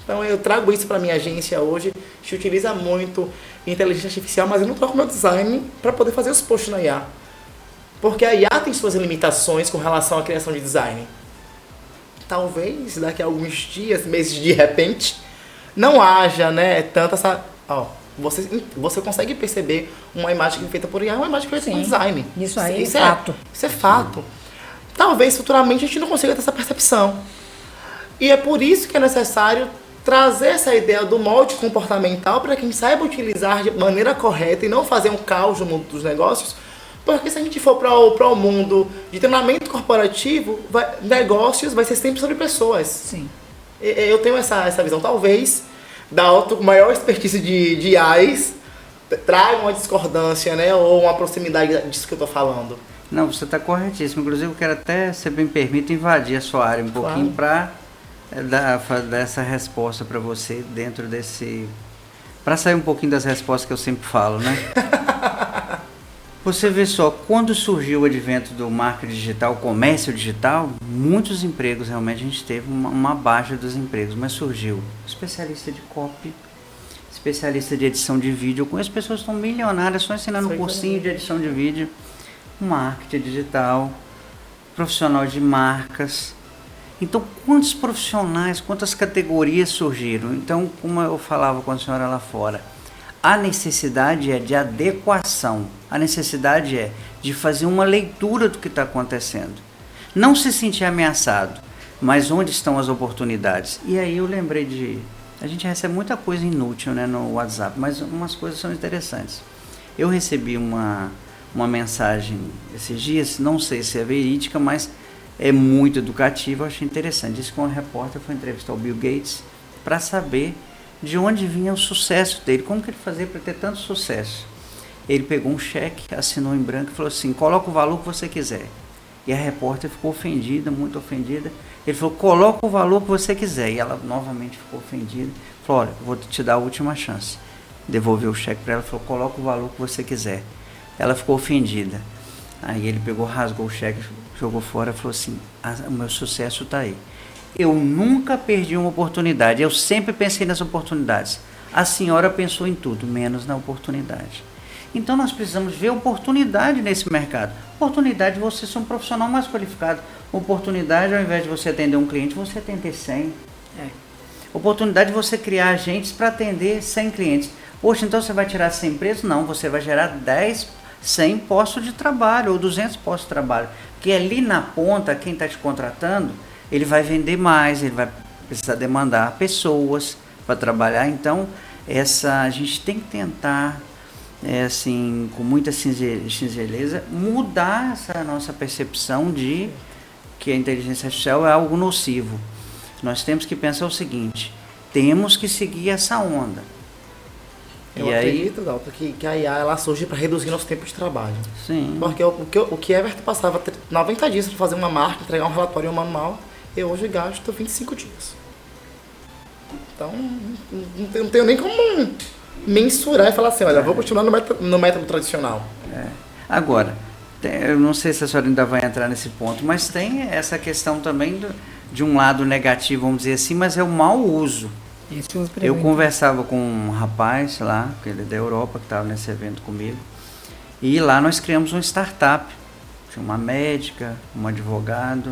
Então eu trago isso para minha agência hoje, a gente utiliza muito inteligência artificial, mas eu não troco meu design para poder fazer os posts na IA. Porque a IA tem suas limitações com relação à criação de design. Talvez daqui a alguns dias, meses de repente, não haja, né, tanta essa... Você consegue perceber uma imagem que é feita por IA, uma imagem que é feita por design. Isso aí é fato. Isso é fato. talvez futuramente a gente não consiga ter essa percepção. E é por isso que é necessário trazer essa ideia do molde comportamental para quem saiba utilizar de maneira correta e não fazer um caos no mundo dos negócios, porque se a gente for para o mundo de treinamento corporativo, negócios vai ser sempre sobre pessoas. Sim. Eu tenho essa visão, talvez, da maior expertise de IAs traga uma discordância, né, ou uma proximidade disso que eu estou falando. Não, você está corretíssimo. Inclusive, eu quero até, se me permite, invadir a sua área um pouquinho para dar essa resposta para você dentro desse... Para sair um pouquinho das respostas que eu sempre falo, né? Você vê só, quando surgiu o advento do marketing digital, comércio digital, muitos empregos, realmente a gente teve uma baixa dos empregos, mas surgiu especialista de copy, especialista de edição de vídeo. Eu conheço pessoas que estão milionárias só ensinando um cursinho de edição de vídeo, marketing digital, profissional de marcas. Então, quantos profissionais, quantas categorias surgiram? Então, como eu falava com a senhora lá fora, a necessidade é de adequação, a necessidade é de fazer uma leitura do que está acontecendo. Não se sentir ameaçado, mas onde estão as oportunidades? E aí eu lembrei de... A gente recebe muita coisa inútil, né, no WhatsApp, mas umas coisas são interessantes. Eu recebi uma mensagem esses dias, não sei se é verídica, mas é muito educativa, eu achei interessante. Disse que um repórter foi entrevistar o Bill Gates para saber de onde vinha o sucesso dele, como que ele fazia para ter tanto sucesso. Ele pegou um cheque, assinou em branco e falou assim, coloca o valor que você quiser. E a repórter ficou ofendida, muito ofendida. Ele falou, coloca o valor que você quiser. E ela novamente ficou ofendida. Falou, olha, vou te dar a última chance. Devolveu o cheque para ela, falou, coloca o valor que você quiser. Ela ficou ofendida. Aí ele pegou, rasgou o cheque, jogou fora e falou assim, o meu sucesso está aí. Eu nunca perdi uma oportunidade, eu sempre pensei nas oportunidades. A senhora pensou em tudo, menos na oportunidade. Então nós precisamos ver oportunidade nesse mercado. Oportunidade de você ser um profissional mais qualificado. Oportunidade, ao invés de você atender um cliente, você atender 100. Oportunidade de você criar agentes para atender 100 clientes. Poxa, então você vai tirar 100 empresas? Não, você vai gerar 100 postos de trabalho ou 200 postos de trabalho. Porque ali na ponta, quem está te contratando, ele vai vender mais, ele vai precisar demandar pessoas para trabalhar. Então, a gente tem que tentar, assim, com muita singeleza, mudar essa nossa percepção de que a inteligência artificial é algo nocivo. Nós temos que pensar o seguinte, temos que seguir essa onda. Eu acredito, Dalton, que a IA ela surge para reduzir nosso tempo de trabalho. Sim. Porque o que Everton passava 90 dias para fazer uma marca, entregar um relatório manual, eu hoje gasto 25 dias. Então, não tenho nem como mensurar e falar assim, olha, vou continuar no método tradicional. Agora, eu não sei se a senhora ainda vai entrar nesse ponto, mas tem essa questão também de um lado negativo, vamos dizer assim, mas é o mau uso. Eu conversava com um rapaz lá, que ele é da Europa, que estava nesse evento comigo, e lá nós criamos uma startup. Tinha uma médica, um advogado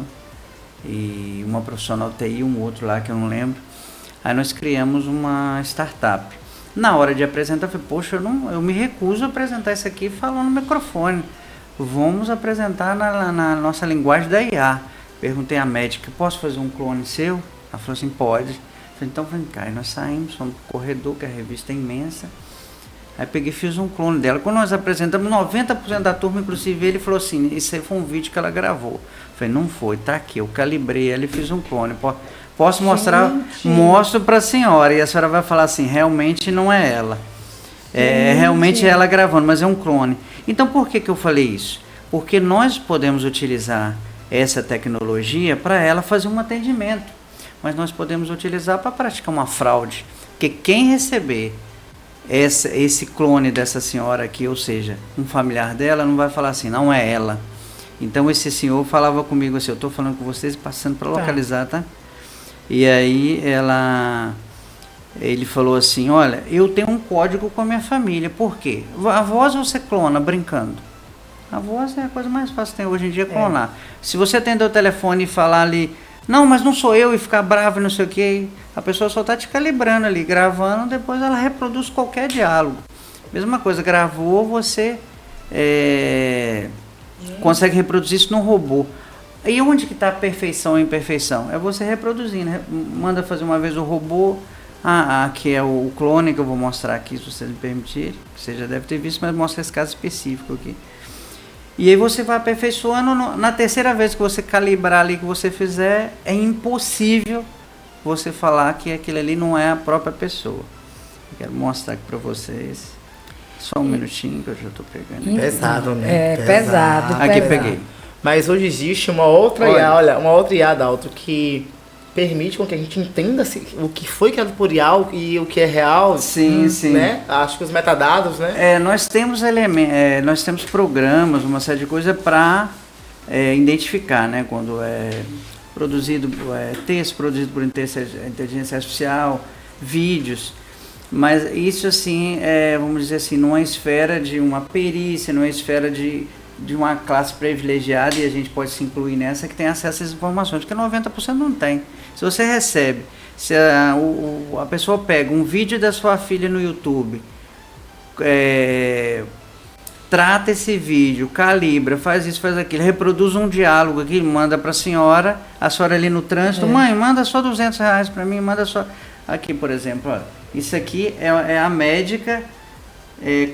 e uma profissional TI, um outro lá que eu não lembro. Aí nós criamos uma startup. Na hora de apresentar, eu falei, poxa, eu me recuso a apresentar isso aqui falando no microfone. Vamos apresentar na nossa linguagem da IA. Perguntei à médica, posso fazer um clone seu? Ela falou assim, pode. Falei, então vem cá. E nós saímos, fomos pro corredor, que a revista é imensa. Aí peguei e fiz um clone dela. Quando nós apresentamos, 90% da turma, inclusive ele, falou assim, isso aí foi um vídeo que ela gravou. Falei, não foi, tá aqui. Eu calibrei ela e fiz um clone. Posso mostrar? Gente. Mostro para a senhora. E a senhora vai falar assim, realmente não é ela. É realmente ela gravando, mas é um clone. Então por que eu falei isso? Porque nós podemos utilizar essa tecnologia para ela fazer um atendimento. Mas nós podemos utilizar para praticar uma fraude. Porque quem receber esse clone dessa senhora aqui, ou seja, um familiar dela, não vai falar assim, não é ela. Então esse senhor falava comigo assim, eu estou falando com vocês, passando para localizar, tá? E aí ele falou assim, olha, eu tenho um código com a minha família, por quê? A voz você clona brincando. A voz é a coisa mais fácil que tem hoje em dia, clonar. Se você atender o telefone e falar ali, não, mas não sou eu, e ficar bravo e não sei o que, a pessoa só está te calibrando ali, gravando, depois ela reproduz qualquer diálogo. Mesma coisa, gravou, você consegue reproduzir isso num robô. E onde que está a perfeição e a imperfeição? É você reproduzindo, manda fazer uma vez o robô, que é o clone que eu vou mostrar aqui, se vocês me permitirem, que você já deve ter visto, mas mostra esse caso específico aqui. E aí você vai aperfeiçoando, na terceira vez que você calibrar ali que você fizer, é impossível você falar que aquilo ali não é a própria pessoa. Eu quero mostrar aqui para vocês. Só um minutinho que eu já estou pegando. Pesado, né? É pesado. Aqui pesado. peguei. Mas hoje existe uma outra IA, uma outra IA, Adalto, que permite com que a gente entenda o que foi criado por IA e o que é real. Sim, sim. Né? Acho que os metadados, né? Nós temos nós temos programas, uma série de coisas para identificar, né? Quando é produzido texto produzido por inteligência artificial, vídeos. Mas isso, assim, vamos dizer assim, numa esfera de uma perícia, numa esfera de uma classe privilegiada, e a gente pode se incluir nessa, que tem acesso a essas informações, porque 90% não tem. Se você recebe, se a pessoa pega um vídeo da sua filha no YouTube, trata esse vídeo, calibra, faz isso, faz aquilo, reproduz um diálogo aqui, manda para a senhora ali no trânsito, mãe, manda só R$200 para mim, manda só... Aqui, por exemplo, ó, isso aqui é a médica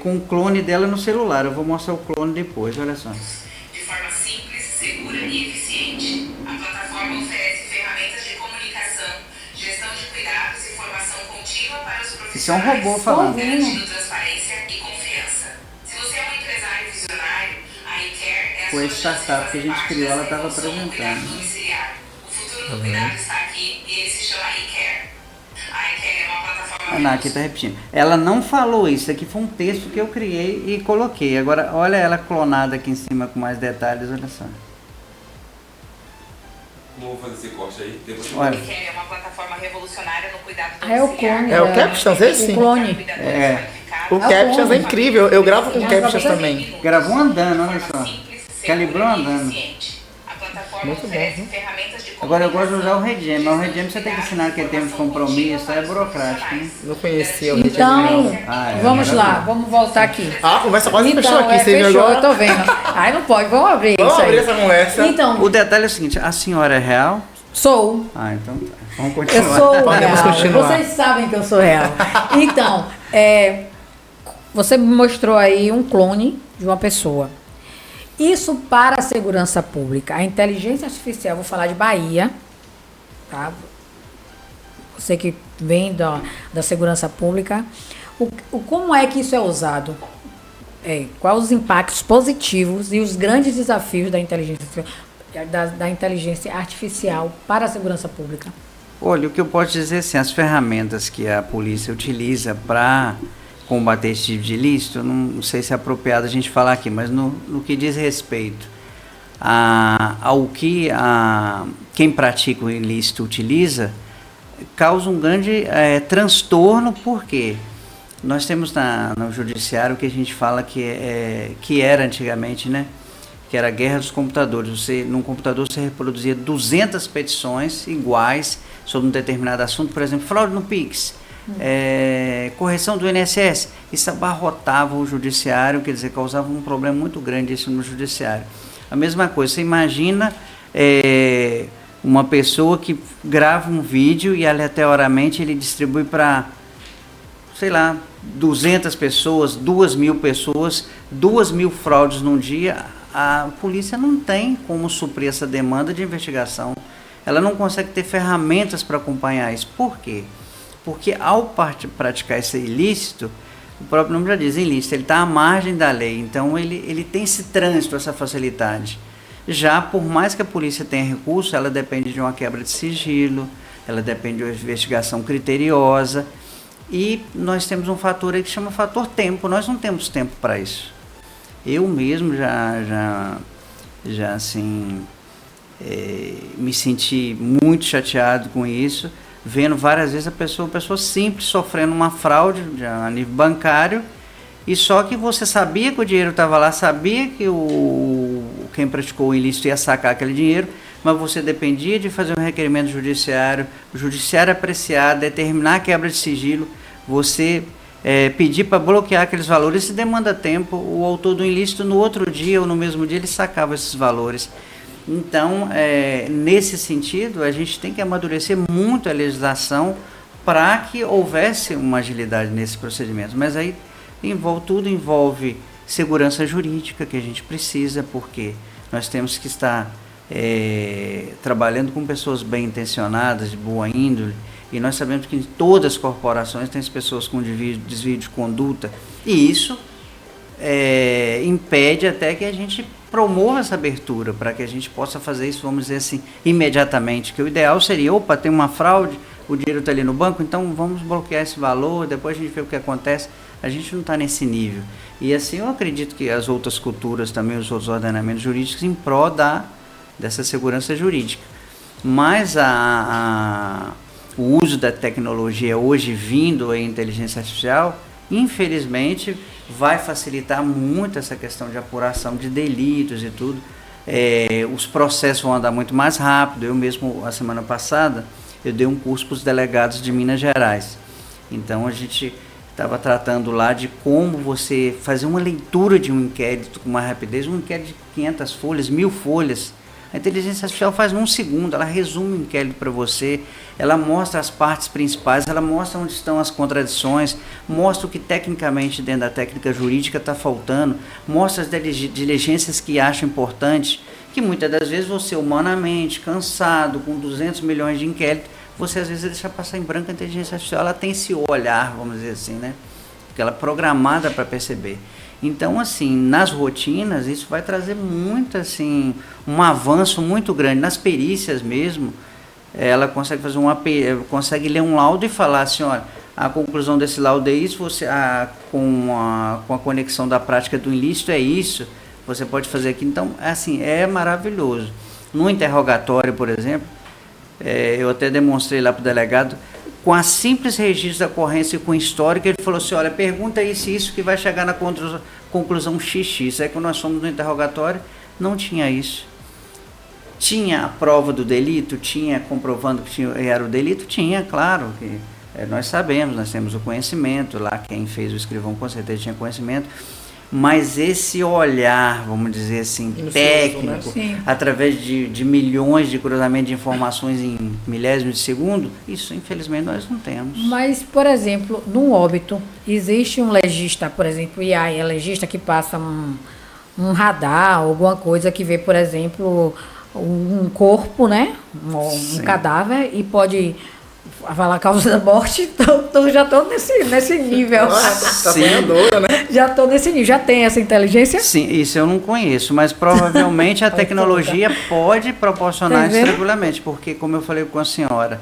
com o clone dela no celular. Eu vou mostrar o clone depois, olha só. De forma simples, segura e eficiente, a plataforma oferece ferramentas de comunicação, gestão de cuidados e formação contínua para os profissionais. Isso é um robô falando. Garantindo transparência e confiança. Se você é um empresário visionário, a iCare é a Foi a sua startup que a gente criou, ela estava O futuro apresentando. do cuidado está aqui e ele se chama iCare. A iCare é uma plataforma... Não, aqui está repetindo. Ela não falou isso, aqui foi um texto que eu criei e coloquei. Agora, olha ela clonada aqui em cima com mais detalhes, olha só. Vamos fazer esse corte aí. Depois eu... Olha. A iCare é uma plataforma revolucionária no cuidado É o clone. É o Captions, esse? O clone. O Captions é incrível, eu gravo com Captions também. Gravou andando, olha só. Calibrou andando. Muito bom, viu? Agora eu gosto de usar o Regem, mas o Regem você tem que ensinar que é termo de compromisso, é burocrático, né? Não conhecia o Então, Regime, vamos lá, vamos voltar aqui. a conversa quase fechou aqui, você viu fechou, agora? eu tô vendo. Ai, não pode, vamos abrir Vamos isso aí. abrir essa conversa. Então, O detalhe é o seguinte, a senhora é real? sou. Então tá. Vamos Eu continuar. sou Podemos real. continuar. Vocês sabem que eu sou real. Então, você me mostrou aí um clone de uma pessoa. Isso para a segurança pública. A inteligência artificial, vou falar de Bahia, tá? Você que vem da segurança pública. Como é que isso é usado? Quais os impactos positivos e os grandes desafios da inteligência artificial para a segurança pública? Olha, o que eu posso dizer assim, as ferramentas que a polícia utiliza para combater esse tipo de ilícito, não sei se é apropriado a gente falar aqui, mas no que diz respeito ao que quem pratica o ilícito utiliza, causa um grande transtorno, porque nós temos no judiciário o que a gente fala que era antigamente, né? Que era a guerra dos computadores. Num computador você reproduzia 200 petições iguais sobre um determinado assunto, por exemplo, fraude no Pix, correção do INSS. Isso abarrotava o judiciário, quer dizer, causava um problema muito grande isso no judiciário. A mesma coisa, você imagina uma pessoa que grava um vídeo e aleatoriamente ele distribui para, sei lá, 200 pessoas, 2.000 pessoas, 2.000 fraudes num dia. A polícia não tem como suprir essa demanda de investigação. Ela não consegue ter ferramentas para acompanhar isso. Por quê? Porque ao praticar esse ilícito, o próprio nome já diz, ilícito, ele está à margem da lei. Então ele tem esse trânsito, essa facilidade. Já, por mais que a polícia tenha recurso, ela depende de uma quebra de sigilo, ela depende de uma investigação criteriosa. E nós temos um fator aí que chama fator tempo. Nós não temos tempo para isso. Eu mesmo já assim, me senti muito chateado com isso, vendo várias vezes a pessoa simples sofrendo uma fraude a nível bancário, e só que você sabia que o dinheiro estava lá, sabia que quem praticou o ilícito ia sacar aquele dinheiro, mas você dependia de fazer um requerimento judiciário, o judiciário apreciar, determinar a quebra de sigilo, você pedir para bloquear aqueles valores, se demanda tempo. O autor do ilícito, no outro dia ou no mesmo dia, ele sacava esses valores. Então, nesse sentido, a gente tem que amadurecer muito a legislação para que houvesse uma agilidade nesse procedimento. Mas aí tudo envolve segurança jurídica que a gente precisa, porque nós temos que estar trabalhando com pessoas bem intencionadas, de boa índole, e nós sabemos que em todas as corporações tem as pessoas com desvio de conduta, e isso impede até que a gente promova essa abertura, para que a gente possa fazer isso, vamos dizer assim, imediatamente, que o ideal seria, tem uma fraude, o dinheiro está ali no banco, então vamos bloquear esse valor, depois a gente vê o que acontece. A gente não está nesse nível. E assim eu acredito que as outras culturas também, os outros ordenamentos jurídicos, em prol dessa segurança jurídica. Mas o uso da tecnologia hoje vindo a inteligência artificial, infelizmente, vai facilitar muito essa questão de apuração de delitos e tudo. Os processos vão andar muito mais rápido. Eu mesmo, a semana passada, eu dei um curso para os delegados de Minas Gerais. Então, a gente estava tratando lá de como você fazer uma leitura de um inquérito com uma rapidez, um inquérito de 500 folhas, 1000 folhas. A inteligência artificial faz num segundo, ela resume o inquérito para você, ela mostra as partes principais, ela mostra onde estão as contradições, mostra o que tecnicamente dentro da técnica jurídica está faltando, mostra as diligências que acha importante, que muitas das vezes você humanamente, cansado, com 200 milhões de inquéritos, você às vezes deixa passar em branco. A inteligência artificial, ela tem esse olhar, vamos dizer assim, né? Porque ela é programada para perceber. Então, assim, nas rotinas, isso vai trazer muito, assim, um avanço muito grande. Nas perícias mesmo, ela consegue fazer consegue ler um laudo e falar assim, olha, a conclusão desse laudo é isso, com a conexão da prática do ilícito é isso, você pode fazer aqui. Então, assim, é maravilhoso. No interrogatório, por exemplo, eu até demonstrei lá para o delegado, com a simples registro da ocorrência e com histórico, ele falou assim, olha, pergunta isso que vai chegar na conclusão XX. Aí quando nós fomos no interrogatório, não tinha isso. Tinha a prova do delito, tinha comprovando que era o delito, tinha, claro, que nós sabemos, nós temos o conhecimento, lá quem fez o escrivão com certeza tinha conhecimento, mas esse olhar, vamos dizer assim, técnico, né? Através de milhões de cruzamentos de informações em milésimos de segundo, isso infelizmente nós não temos. Mas, por exemplo, num óbito, existe um legista, por exemplo, é legista que passa um radar, alguma coisa que vê, por exemplo, um corpo, né? Um cadáver e pode falar a causa da morte, então já estou nesse nível. Né? Já estou nesse nível. Já tem essa inteligência? Sim, isso eu não conheço, mas provavelmente a tecnologia pode proporcionar isso tranquilamente, porque, como eu falei com a senhora,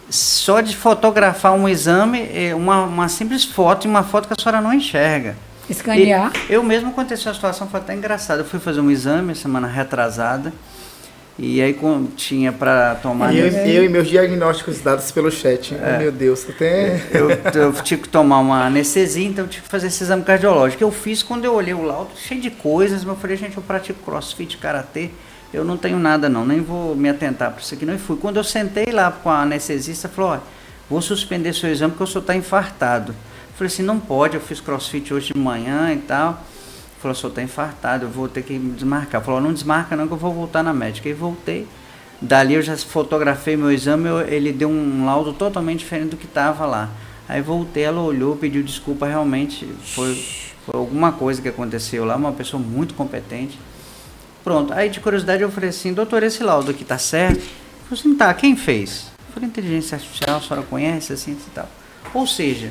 só de fotografar um exame, uma simples foto, e uma foto que a senhora não enxerga. Escanear. Eu mesmo aconteceu a situação, foi até engraçada. Eu fui fazer um exame semana retrasada, e aí tinha para tomar... Eu e meus diagnósticos dados pelo chat. Meu Deus, até... Eu tive que tomar uma anestesia, então eu tive que fazer esse exame cardiológico. Eu fiz quando eu olhei o laudo, cheio de coisas, mas eu falei, gente, eu pratico crossfit, karatê, eu não tenho nada não, nem vou me atentar para isso aqui não. E fui. Quando eu sentei lá com a anestesista, falou, olha, vou suspender seu exame porque o senhor está infartado. Eu falei assim, não pode, eu fiz crossfit hoje de manhã e tal. Falou, o senhor está infartado, eu vou ter que me desmarcar. Falou, não desmarca não que eu vou voltar na médica. E voltei. Dali eu já fotografei meu exame, ele deu um laudo totalmente diferente do que estava lá. Aí voltei, ela olhou, pediu desculpa, realmente foi alguma coisa que aconteceu lá, uma pessoa muito competente. Pronto, aí de curiosidade eu falei assim, doutor, esse laudo aqui tá certo? Ele falou assim, tá, quem fez? Eu falei, inteligência artificial, a senhora conhece, assim e tal. Ou seja,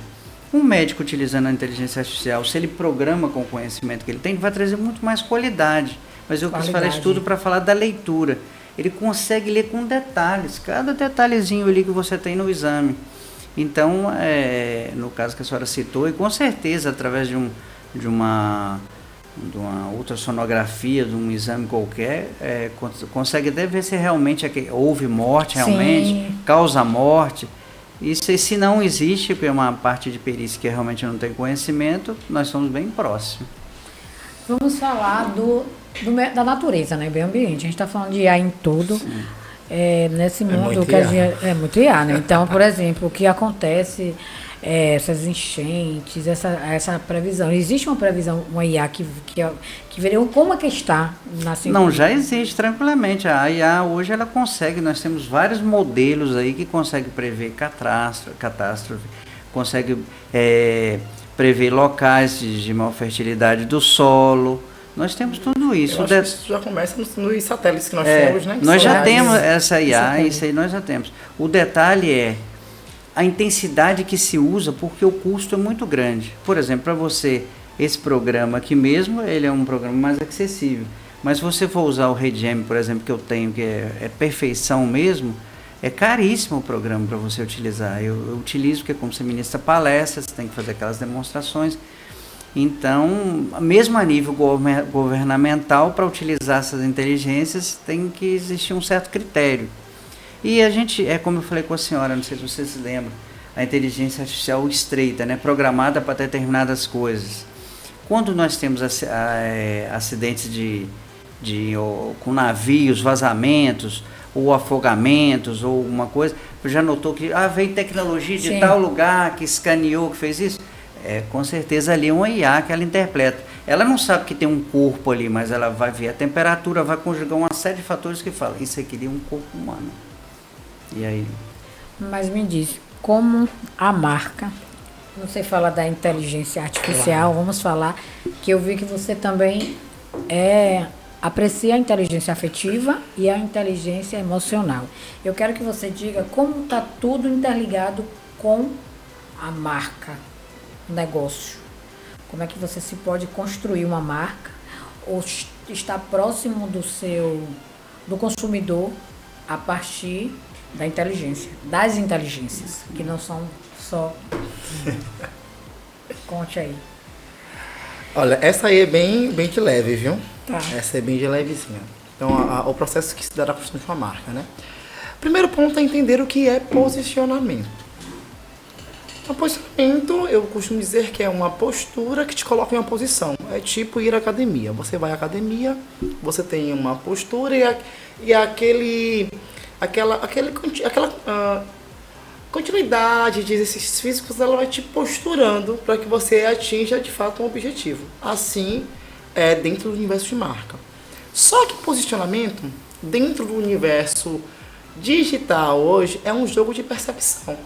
um médico utilizando a inteligência artificial, se ele programa com o conhecimento que ele tem, vai trazer muito mais qualidade. Mas eu quis falar isso tudo para falar da leitura. Ele consegue ler com detalhes, cada detalhezinho ali que você tem no exame. Então, no caso que a senhora citou, e com certeza através de uma ultrassonografia, de um exame qualquer, consegue até ver se realmente houve morte, realmente, sim, causa morte. Isso, se não existe, porque é uma parte de perícia que realmente não tem conhecimento, nós somos bem próximos. Vamos falar da natureza, né? Meio ambiente. A gente está falando de IA em tudo. Nesse mundo que a gente, é muito IA, né? Então, por exemplo, o que acontece essas enchentes, essa previsão. Existe uma previsão, uma IA que verifica como é que está na Não, já existe tranquilamente. A IA hoje ela consegue, nós temos vários modelos aí que conseguem prever catástrofe, consegue prever locais de maior fertilidade do solo. Nós temos tudo isso. Eu acho que isso já começa nos satélites que nós temos, né? Nós já temos essa IA, isso aí nós já temos. O detalhe é a intensidade que se usa, porque o custo é muito grande. Por exemplo, para você, esse programa aqui mesmo, ele é um programa mais acessível. Mas se você for usar o RedGem, por exemplo, que eu tenho, que é perfeição mesmo, é caríssimo o programa para você utilizar. Eu utilizo porque como você ministra palestras, você tem que fazer aquelas demonstrações. Então, mesmo a nível governamental, para utilizar essas inteligências, tem que existir um certo critério. E a gente, como eu falei com a senhora, não sei se você se lembra, a inteligência artificial estreita, né, programada para determinadas coisas. Quando nós temos acidentes com navios, vazamentos, ou afogamentos, ou uma coisa, já notou que veio tecnologia de tal lugar, que escaneou, que fez isso? Com certeza ali é uma IA que ela interpreta. Ela não sabe que tem um corpo ali, mas ela vai ver a temperatura, vai conjugar uma série de fatores que falam, isso aqui é um corpo humano. E aí? Mas me diz, como a marca, você fala da inteligência artificial, vamos falar que eu vi que você também aprecia a inteligência afetiva e a inteligência emocional. Eu quero que você diga como está tudo interligado com a marca, o negócio. Como é que você se pode construir uma marca ou estar próximo do consumidor a partir da inteligência, das inteligências, que não são só... Conte aí. Olha, essa aí é bem de leve, viu? Tá. Essa é bem de levezinha. Então, o processo que se dá na construção de uma marca, né? Primeiro ponto é entender o que é posicionamento. O posicionamento, eu costumo dizer que é uma postura que te coloca em uma posição. É tipo ir à academia. Você vai à academia, você tem uma postura e aquela continuidade de exercícios físicos, ela vai te posturando para que você atinja de fato um objetivo. Assim, dentro do universo de marca. Só que posicionamento, dentro do universo digital hoje, é um jogo de percepção.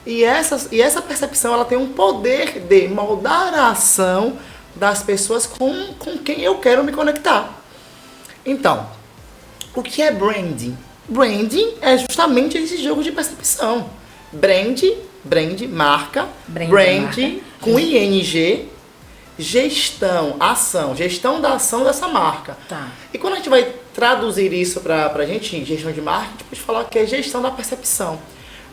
E essa percepção, ela tem um poder de moldar a ação das pessoas com quem eu quero me conectar. Então, o que é branding? Branding é justamente esse jogo de percepção. Brand, marca, brand com ING, gestão, ação, gestão da ação dessa marca. Tá. E quando a gente vai traduzir isso pra gente, gestão de marca, a gente pode falar que é gestão da percepção.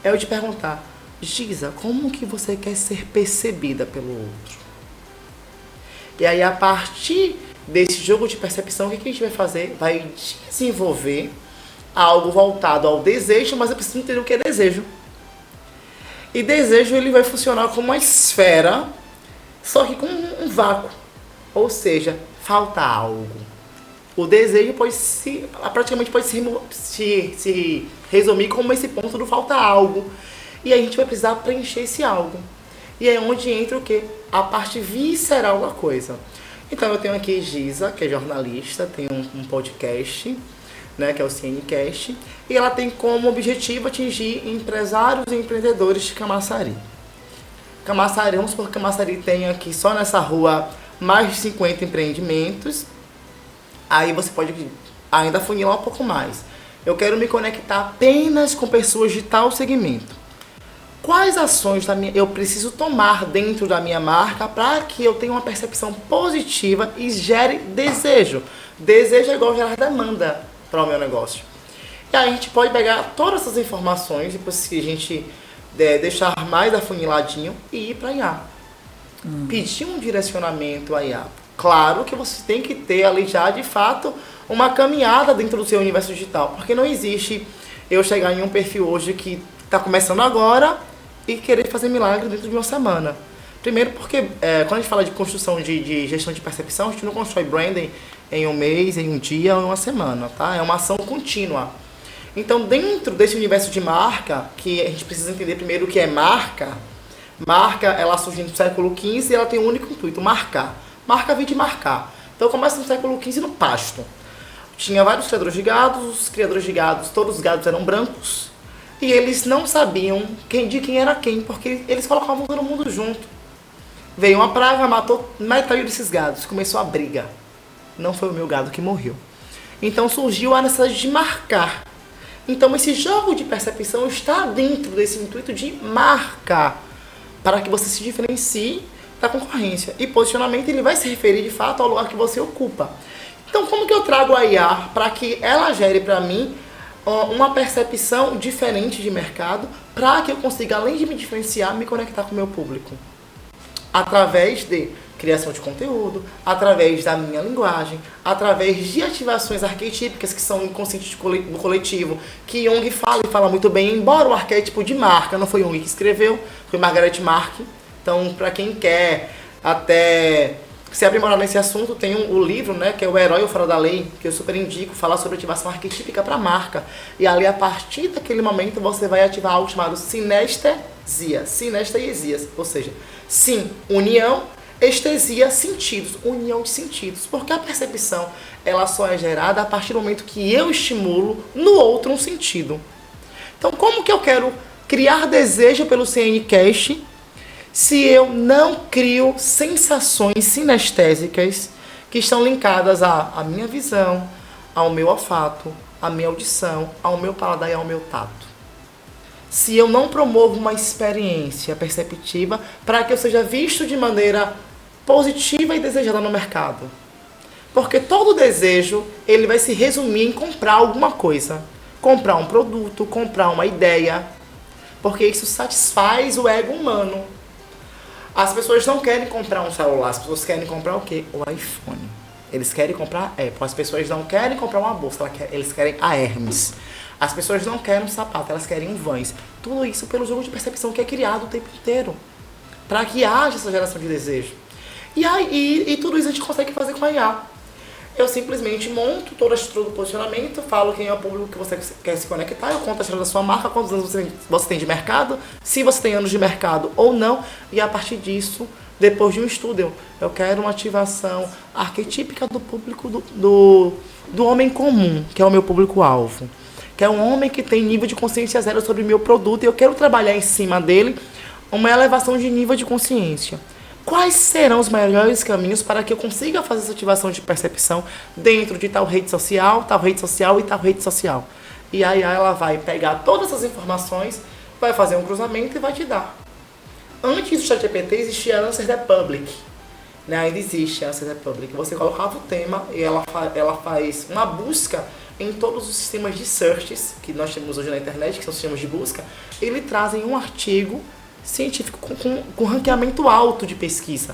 É eu te perguntar, Giza, como que você quer ser percebida pelo outro? E aí, a partir desse jogo de percepção, o que a gente vai fazer? Vai desenvolver algo voltado ao desejo, mas eu preciso entender o que é desejo. E desejo, ele vai funcionar como uma esfera, só que com um vácuo. Ou seja, falta algo. O desejo praticamente pode se resumir como esse ponto do falta algo. E a gente vai precisar preencher esse algo. E é onde entra o quê? A parte visceral da coisa. Então eu tenho aqui Giza, que é jornalista, tem um podcast, né, que é o CNCast, e ela tem como objetivo atingir empresários e empreendedores de Camaçari. Camaçari, vamos supor que Camaçari tem aqui só nessa rua mais de 50 empreendimentos. Aí você pode ainda funilar um pouco mais. Eu quero me conectar apenas com pessoas de tal segmento. Quais ações eu preciso tomar dentro da minha marca para que eu tenha uma percepção positiva e gere desejo? Desejo é igual gerar demanda para o meu negócio. E aí a gente pode pegar todas essas informações, depois que a gente deixar mais afuniladinho e ir para a IA. Pedir um direcionamento à IA. Claro que você tem que ter ali já, de fato, uma caminhada dentro do seu universo digital. Porque não existe eu chegar em um perfil hoje que está começando agora e querer fazer milagre dentro de uma semana. Primeiro porque quando a gente fala de construção de gestão de percepção, a gente não constrói branding em um mês, em um dia ou em uma semana, tá? É uma ação contínua. Então, dentro desse universo de marca, que a gente precisa entender primeiro o que é marca, Marca, ela surgiu no século XV e ela tem um único intuito, marcar. Marca vem de marcar. Então começa no século XV no pasto. Tinha vários criadores de gados, os criadores de gados, todos os gados eram brancos. E eles não sabiam de quem era quem, porque eles colocavam todo mundo junto. Veio uma praga, matou metade desses gados, começou a briga. Não foi o meu gado que morreu. Então surgiu a necessidade de marcar. Então esse jogo de percepção está dentro desse intuito de marcar, para que você se diferencie da concorrência. E posicionamento ele vai se referir de fato ao lugar que você ocupa. Então como que eu trago a IA para que ela gere para mim uma percepção diferente de mercado, para que eu consiga, além de me diferenciar, me conectar com o meu público? Através de criação de conteúdo, através da minha linguagem, através de ativações arquetípicas que são inconscientes do coletivo, que Jung fala e fala muito bem, embora o arquétipo de marca não foi Jung que escreveu, foi Margaret Mark. Então, para quem quer até se aprimorar nesse assunto, tem o livro, né, que é O Herói ou Fora da Lei, que eu super indico, falar sobre ativação arquetípica para marca. E ali, a partir daquele momento, você vai ativar algo chamado sinestesia, sinestesias, ou seja, sim, união, estesia, sentidos, união de sentidos. Porque a percepção, ela só é gerada a partir do momento que eu estimulo no outro um sentido. Então, como que eu quero criar desejo pelo CNCast se eu não crio sensações sinestésicas que estão linkadas à minha visão, ao meu olfato, à minha audição, ao meu paladar e ao meu tato? Se eu não promovo uma experiência perceptiva para que eu seja visto de maneira positiva e desejada no mercado. Porque todo desejo, ele vai se resumir em comprar alguma coisa. Comprar um produto, comprar uma ideia. Porque isso satisfaz o ego humano. As pessoas não querem comprar um celular, as pessoas querem comprar o quê? O iPhone. Eles querem comprar a Apple. As pessoas não querem comprar uma bolsa, eles querem a Hermes. As pessoas não querem um sapato, elas querem um Vans. Tudo isso pelo jogo de percepção que é criado o tempo inteiro. Para que haja essa geração de desejo. E tudo isso a gente consegue fazer com a IA. Eu simplesmente monto toda a estrutura do posicionamento, falo quem é o público que você quer se conectar, eu conto a história da sua marca, quantos anos você tem de mercado, se você tem anos de mercado ou não, e a partir disso, depois de um estudo, eu quero uma ativação arquetípica do público do homem comum, que é o meu público-alvo. Que é um homem que tem nível de consciência zero sobre o meu produto, e eu quero trabalhar em cima dele uma elevação de nível de consciência. Quais serão os melhores caminhos para que eu consiga fazer essa ativação de percepção dentro de tal rede social e tal rede social? E aí ela vai pegar todas essas informações, vai fazer um cruzamento e vai te dar. Antes do ChatGPT existia a Answer the Public. Né? Ainda existe a Answer the Public. Você colocava o tema e ela faz uma busca em todos os sistemas de searches que nós temos hoje na internet, que são sistemas de busca. Eles trazem um artigo científico com ranqueamento alto de pesquisa,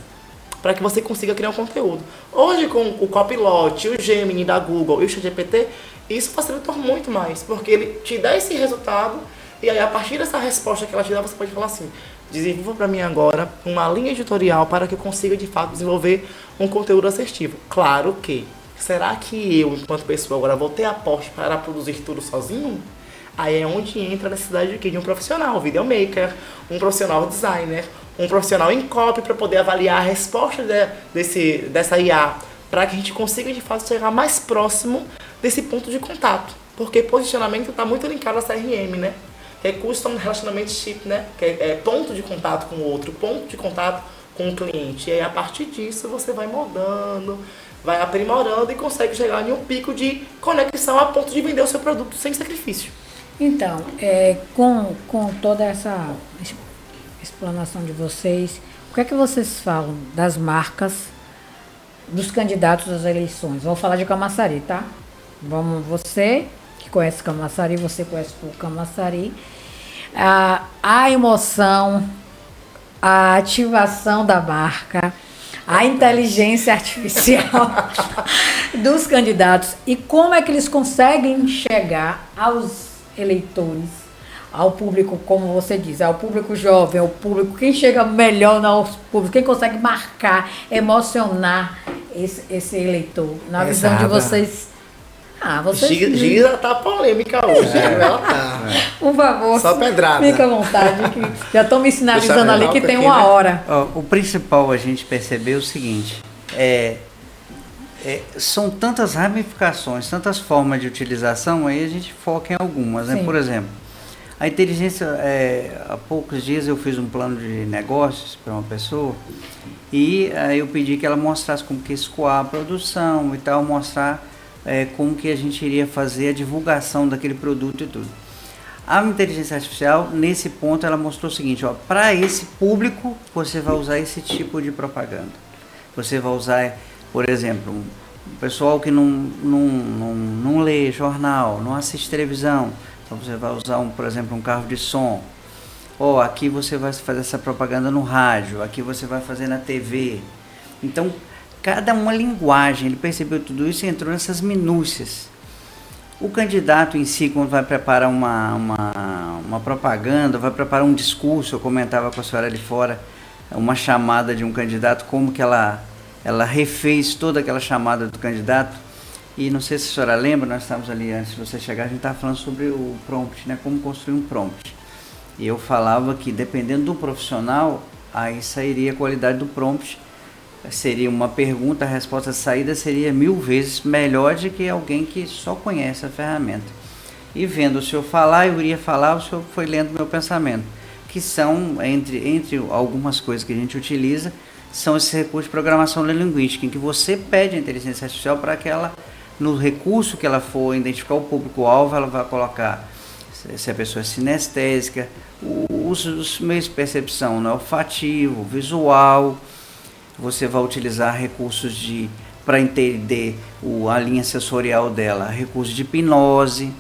para que você consiga criar um conteúdo. Hoje, com o Copilot, o Gemini da Google e o ChatGPT, isso facilitou muito mais, porque ele te dá esse resultado, e aí a partir dessa resposta que ela te dá, você pode falar assim: desenvolva para mim agora uma linha editorial para que eu consiga, de fato, desenvolver um conteúdo assertivo. Claro que, será que eu, enquanto pessoa, agora vou ter aporte para produzir tudo sozinho? Aí é onde entra a necessidade de um profissional, um videomaker, um profissional designer, um profissional em copy para poder avaliar a resposta dessa IA, para que a gente consiga, de fato, chegar mais próximo desse ponto de contato. Porque posicionamento está muito linkado a CRM, né? Que é Custom Relationship, né? Que é ponto de contato com o outro, ponto de contato com o cliente. E aí, a partir disso, você vai mudando, vai aprimorando e consegue chegar em um pico de conexão a ponto de vender o seu produto sem sacrifício. Então, com toda essa explanação de vocês, o que é que vocês falam das marcas dos candidatos às eleições? Vamos falar de Camaçari, tá? Você que conhece Camaçari, você conhece o Camaçari. A emoção, a ativação da marca, a inteligência artificial dos candidatos e como é que eles conseguem chegar aos eleitores, ao público, como você diz, ao público jovem, ao público, quem chega melhor ao público, quem consegue marcar, emocionar esse eleitor, na visão de vocês. Vocês... Giza tá polêmica hoje. Ela tá. Por favor, Só pedrada. fica à vontade. Que já estão me sinalizando Deixa ali eu que ver tem aqui, uma né? hora. Ó, o principal a gente perceber é o seguinte, são tantas ramificações, tantas formas de utilização, aí a gente foca em algumas, né? Sim. Por exemplo, a inteligência, há poucos dias eu fiz um plano de negócios para uma pessoa e eu pedi que ela mostrasse como que escoar a produção e tal, mostrar como que a gente iria fazer a divulgação daquele produto e tudo. A inteligência artificial, nesse ponto, ela mostrou o seguinte, para esse público, você vai usar esse tipo de propaganda. Você vai usar, por exemplo, um pessoal que não lê jornal, não assiste televisão. Então você vai usar, por exemplo, um carro de som. Aqui você vai fazer essa propaganda no rádio, aqui você vai fazer na TV. Então, cada uma linguagem, ele percebeu tudo isso e entrou nessas minúcias. O candidato em si, quando vai preparar uma propaganda, vai preparar um discurso, eu comentava com a senhora ali fora, uma chamada de um candidato, como que ela refez toda aquela chamada do candidato. E não sei se a senhora lembra, nós estávamos ali, antes de você chegar, a gente estava falando sobre o prompt, né? Como construir um prompt. E eu falava que, dependendo do profissional, aí sairia a qualidade do prompt. Seria uma pergunta, a resposta de saída seria 1000 vezes melhor do que alguém que só conhece a ferramenta. E vendo o senhor falar, eu iria falar, o senhor foi lendo meu pensamento. Que são, entre algumas coisas que a gente utiliza, são esses recursos de programação linguística, em que você pede a inteligência artificial para que ela, no recurso que ela for identificar o público-alvo, ela vai colocar se a pessoa é sinestésica, os meios de percepção, né, olfativo, visual. Você vai utilizar recursos para entender a linha sensorial dela, recursos de hipnose.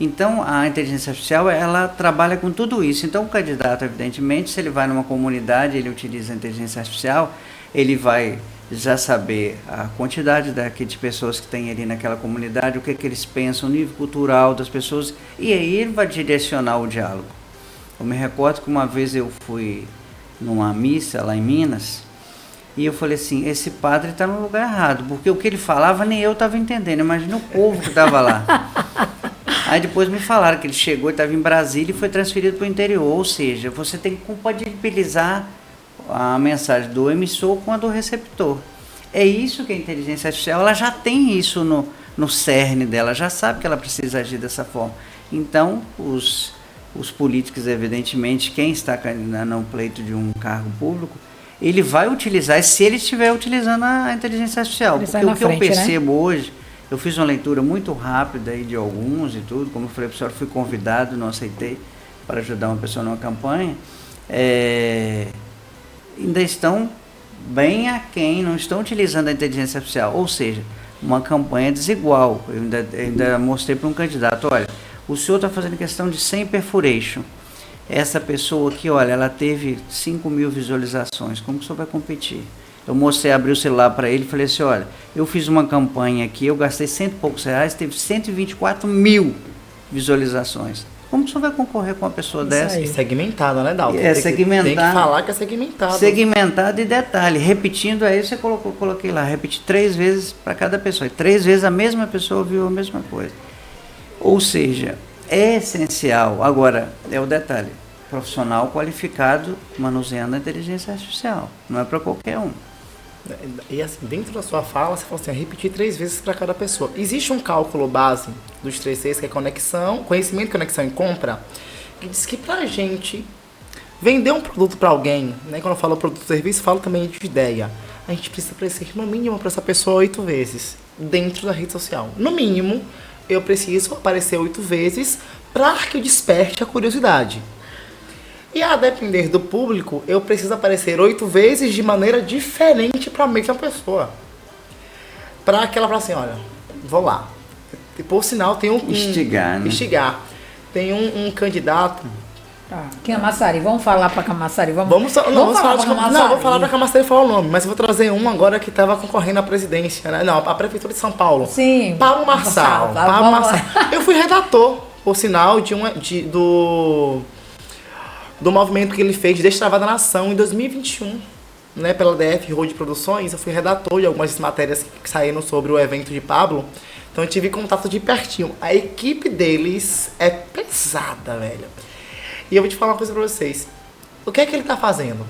Então, a inteligência artificial, ela trabalha com tudo isso. Então, o candidato, evidentemente, se ele vai numa comunidade, ele utiliza a inteligência artificial, ele vai já saber a quantidade de pessoas que tem ali naquela comunidade, o que eles pensam, o nível cultural das pessoas, e aí ele vai direcionar o diálogo. Eu me recordo que uma vez eu fui numa missa lá em Minas, e eu falei assim, esse padre está no lugar errado, porque o que ele falava nem eu estava entendendo, imagina o povo que estava lá. Aí depois me falaram que ele chegou e estava em Brasília e foi transferido para o interior, ou seja, você tem que compatibilizar a mensagem do emissor com a do receptor. É isso que a inteligência artificial, ela já tem isso no cerne dela, já sabe que ela precisa agir dessa forma. Então, os políticos, evidentemente, quem está no pleito de um cargo público, ele vai utilizar, se ele estiver utilizando a inteligência artificial. Porque o que eu percebo hoje, eu fiz uma leitura muito rápida aí de alguns e tudo, como eu falei para o senhor, fui convidado, não aceitei, para ajudar uma pessoa numa campanha, ainda estão bem aquém, não estão utilizando a inteligência artificial, ou seja, uma campanha desigual. Eu ainda mostrei para um candidato, olha, o senhor está fazendo questão de 100 perforation, essa pessoa aqui, olha, ela teve 5.000 visualizações, como que o senhor vai competir? Eu mostrei, abri o celular para ele e falei assim, olha, eu fiz uma campanha aqui, eu gastei R$100 e poucos, teve 124.000 visualizações. Como que o senhor vai concorrer com uma pessoa dessa? Aí. Segmentada, né, Dalton? Segmentada. Tem que falar que é segmentada. Segmentada e detalhe, repetindo, aí você coloquei lá, repetir 3 vezes para cada pessoa. E 3 vezes a mesma pessoa viu a mesma coisa. Ou seja, é essencial. Agora, é o detalhe, profissional qualificado manuseando a inteligência artificial. Não é para qualquer um. E assim, dentro da sua fala, você falou assim, repetir 3 vezes para cada pessoa. Existe um cálculo base dos 3 Cs, que é conexão, conhecimento, conexão e compra, que diz que pra gente vender um produto para alguém, né, quando eu falo produto ou serviço, falo também de ideia. A gente precisa aparecer no mínimo para essa pessoa 8 vezes dentro da rede social. No mínimo, eu preciso aparecer 8 vezes para que eu desperte a curiosidade. E a depender do público, eu preciso aparecer 8 vezes de maneira diferente para a mesma pessoa. Para que ela fale assim, olha, vou lá. E, por sinal, tem Instigar, né? Instigar. Tem um candidato... Camaçari, vamos falar para Camaçari? Vamos falar para Camaçari falar o nome, mas eu vou trazer um agora que estava concorrendo à presidência, né? Não, a Prefeitura de São Paulo. Sim. Paulo Marçal. Eu fui redator, por sinal, do movimento que ele fez de Destravada Nação em 2021. né, pela DF Road Produções, eu fui redator de algumas matérias que saíram sobre o evento de Pablo. Então eu tive contato de pertinho. A equipe deles é pesada, velho. E eu vou te falar uma coisa pra vocês. O que é que ele tá fazendo?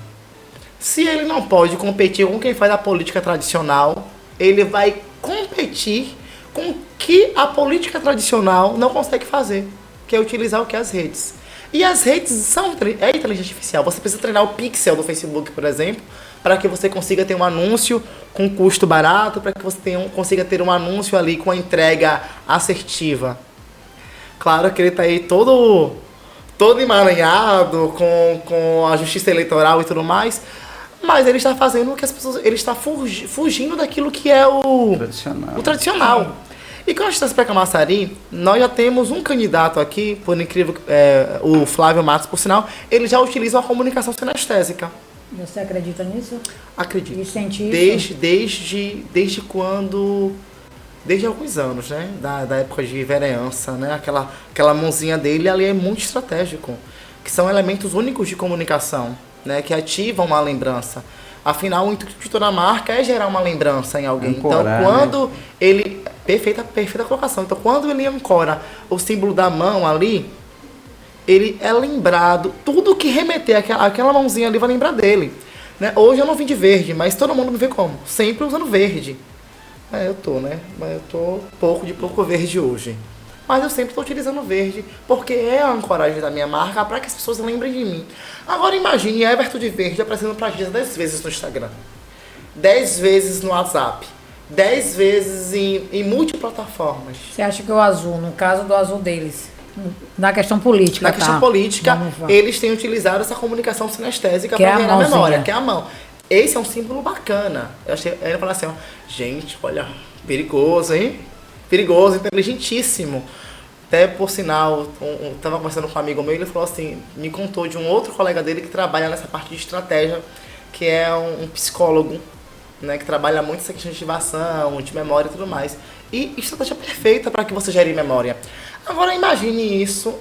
Se ele não pode competir com quem faz a política tradicional, ele vai competir com o que a política tradicional não consegue fazer, que é utilizar o que? As redes. E as redes são inteligência artificial. Você precisa treinar o pixel do Facebook, por exemplo, para que você consiga ter um anúncio com custo barato, para que você consiga ter um anúncio ali com a entrega assertiva. Claro que ele está aí todo emaranhado com a justiça eleitoral e tudo mais, mas ele está fazendo o que as pessoas... Ele está fugindo daquilo que é o tradicional. E quando a gente está para Camaçari, nós já temos um candidato aqui, por incrível que... o Flávio Matos, por sinal, ele já utiliza uma comunicação sinestésica. Você acredita nisso? Acredito. E sente isso? Desde quando... Desde alguns anos, né? Da época de vereança, né? Aquela mãozinha dele ali é muito estratégico. Que são elementos únicos de comunicação, né? Que ativam uma lembrança. Afinal, o intuito de toda marca é gerar uma lembrança em alguém. Ancorar, então, quando ele... Perfeita colocação. Então, quando ele ancora o símbolo da mão ali, ele é lembrado. Tudo que remeter aquela mãozinha ali vai lembrar dele. Né? Hoje eu não vim de verde, mas todo mundo me vê como? Sempre usando verde. Eu tô, né? Mas eu tô pouco verde hoje. Mas eu sempre tô utilizando verde, porque é a ancoragem da minha marca para que as pessoas lembrem de mim. Agora imagine Everton de verde aparecendo pra Giza 10 vezes no Instagram, 10 vezes no WhatsApp, 10 vezes em multiplataformas. Você acha que o azul, no caso do azul deles, na questão política, na questão política, eles têm utilizado essa comunicação sinestésica para gerar memória, que é a mão. Esse é um símbolo bacana. Eu ia falar assim, ó, gente, olha, perigoso, hein? Perigoso, inteligentíssimo. Até por sinal, eu tava conversando com um amigo meu e ele falou assim, me contou de um outro colega dele que trabalha nessa parte de estratégia, que é um psicólogo, né, que trabalha muito essa questão de ativação, de memória e tudo mais. E estratégia perfeita para que você gere memória. Agora imagine isso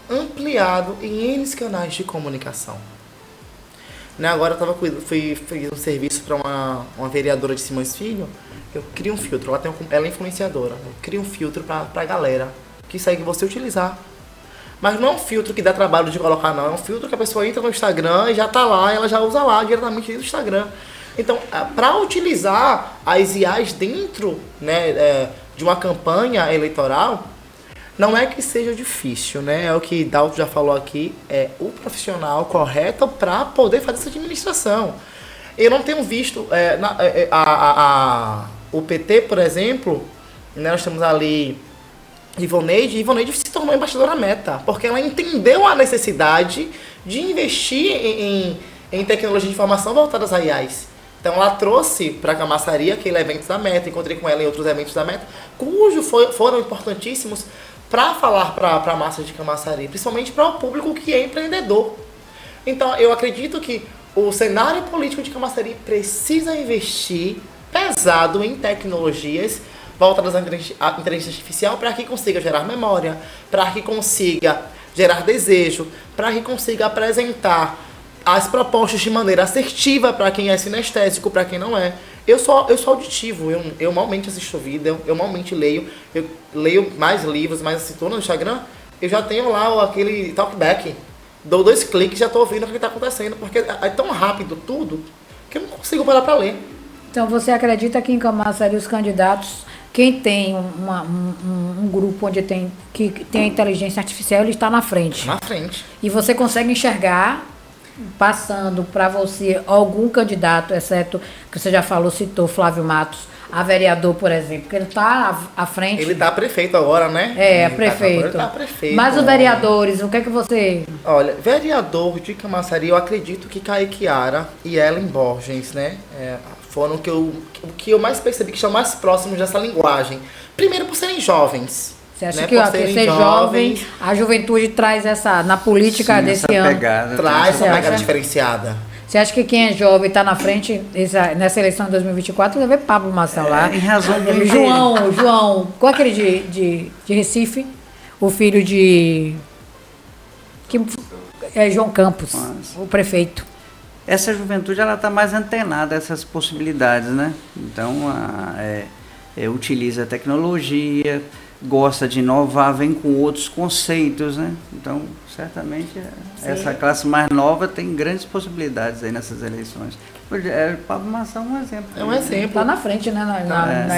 ampliado em N canais de comunicação. Né, agora eu fiz um serviço para uma vereadora de Simões Filho. Eu crio um filtro, ela é influenciadora. Eu crio um filtro para a galera que segue você utilizar. Mas não é um filtro que dá trabalho de colocar, não. É um filtro que a pessoa entra no Instagram e já tá lá, ela já usa lá diretamente no Instagram. Então, para utilizar as IAs dentro, né, de uma campanha eleitoral, não é que seja difícil, né? É o que Dalton já falou aqui, é o profissional correto para poder fazer essa administração. Eu não tenho visto o PT, por exemplo, né, nós temos ali Ivoneide se tornou embaixadora Meta, porque ela entendeu a necessidade de investir em tecnologia de informação voltadas a IAs. Então ela trouxe para a Camaçari aquele evento da Meta, encontrei com ela em outros eventos da Meta, cujos foram importantíssimos para falar para a massa de Camaçari, principalmente para o público que é empreendedor. Então eu acredito que o cenário político de Camaçari precisa investir pesado em tecnologias voltadas à inteligência artificial para que consiga gerar memória, para que consiga gerar desejo, para que consiga apresentar as propostas de maneira assertiva para quem é sinestésico, para quem não é. Eu sou auditivo, eu malmente assisto vídeo, eu malmente leio, eu leio mais livros, mas assim, tô no Instagram, eu já tenho lá aquele talkback, dou 2 cliques e já tô ouvindo o que está acontecendo, porque é tão rápido tudo que eu não consigo parar para ler. Então você acredita que em Camaçari os candidatos, quem tem um grupo onde tem a inteligência artificial, ele está na frente? Na frente. E você consegue enxergar, passando para você algum candidato, exceto que você já falou, citou Flávio Matos, a vereador, por exemplo, que ele está à frente. Ele está prefeito agora, né? Prefeito. Ele tá prefeito. Mas os vereadores, o que é que você... Olha, vereador de Camaçari, eu acredito que Kaique Ara e Ellen Borges, né? Foram o que eu mais percebi que estão mais próximos dessa linguagem. Primeiro por serem jovens. Você acha que ser jovem, a juventude traz essa, na política desse ano, traz essa pegada diferenciada. Você acha que quem é jovem está na frente nessa eleição de 2024? Vai ver Pablo Marçal lá. Em razão do João, qual é aquele de Recife? O filho de... João Campos, o prefeito. essa juventude ela está mais antenada a essas possibilidades, né? Então, utiliza a tecnologia, gosta de inovar, vem com outros conceitos, né? Então, certamente, essa classe mais nova tem grandes possibilidades aí nessas eleições. Pablo Marçal é um exemplo. É um exemplo. Está na frente, né?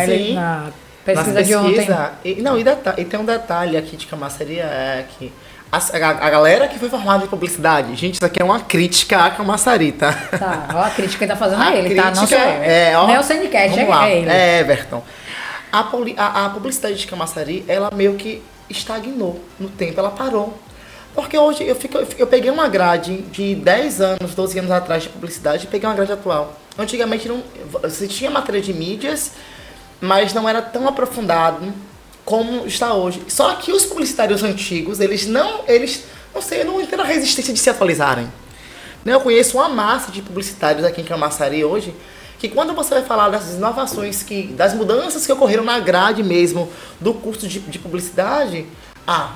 Sim. Na pesquisa de ontem. E tem um detalhe aqui de Camaçari, que a galera que foi formada em publicidade, gente, isso aqui é uma crítica a Camaçari, tá? Tá, ó, a crítica que tá fazendo A é ele, tá? Não sou crítica eu. ó, Nem o Sendcast, vamos lá. é ele. Everton. A publicidade de Camaçari, ela meio que estagnou no tempo, ela parou. Porque hoje eu peguei uma grade de 10 anos, 12 anos atrás de publicidade e peguei uma grade atual. Antigamente você tinha matéria de mídias, mas não era tão aprofundado como está hoje. Só que os publicitários antigos, eles não entendo a resistência de se atualizarem. Eu conheço uma massa de publicitários aqui em Camaçari hoje, que quando você vai falar dessas inovações, das mudanças que ocorreram na grade mesmo do curso de publicidade,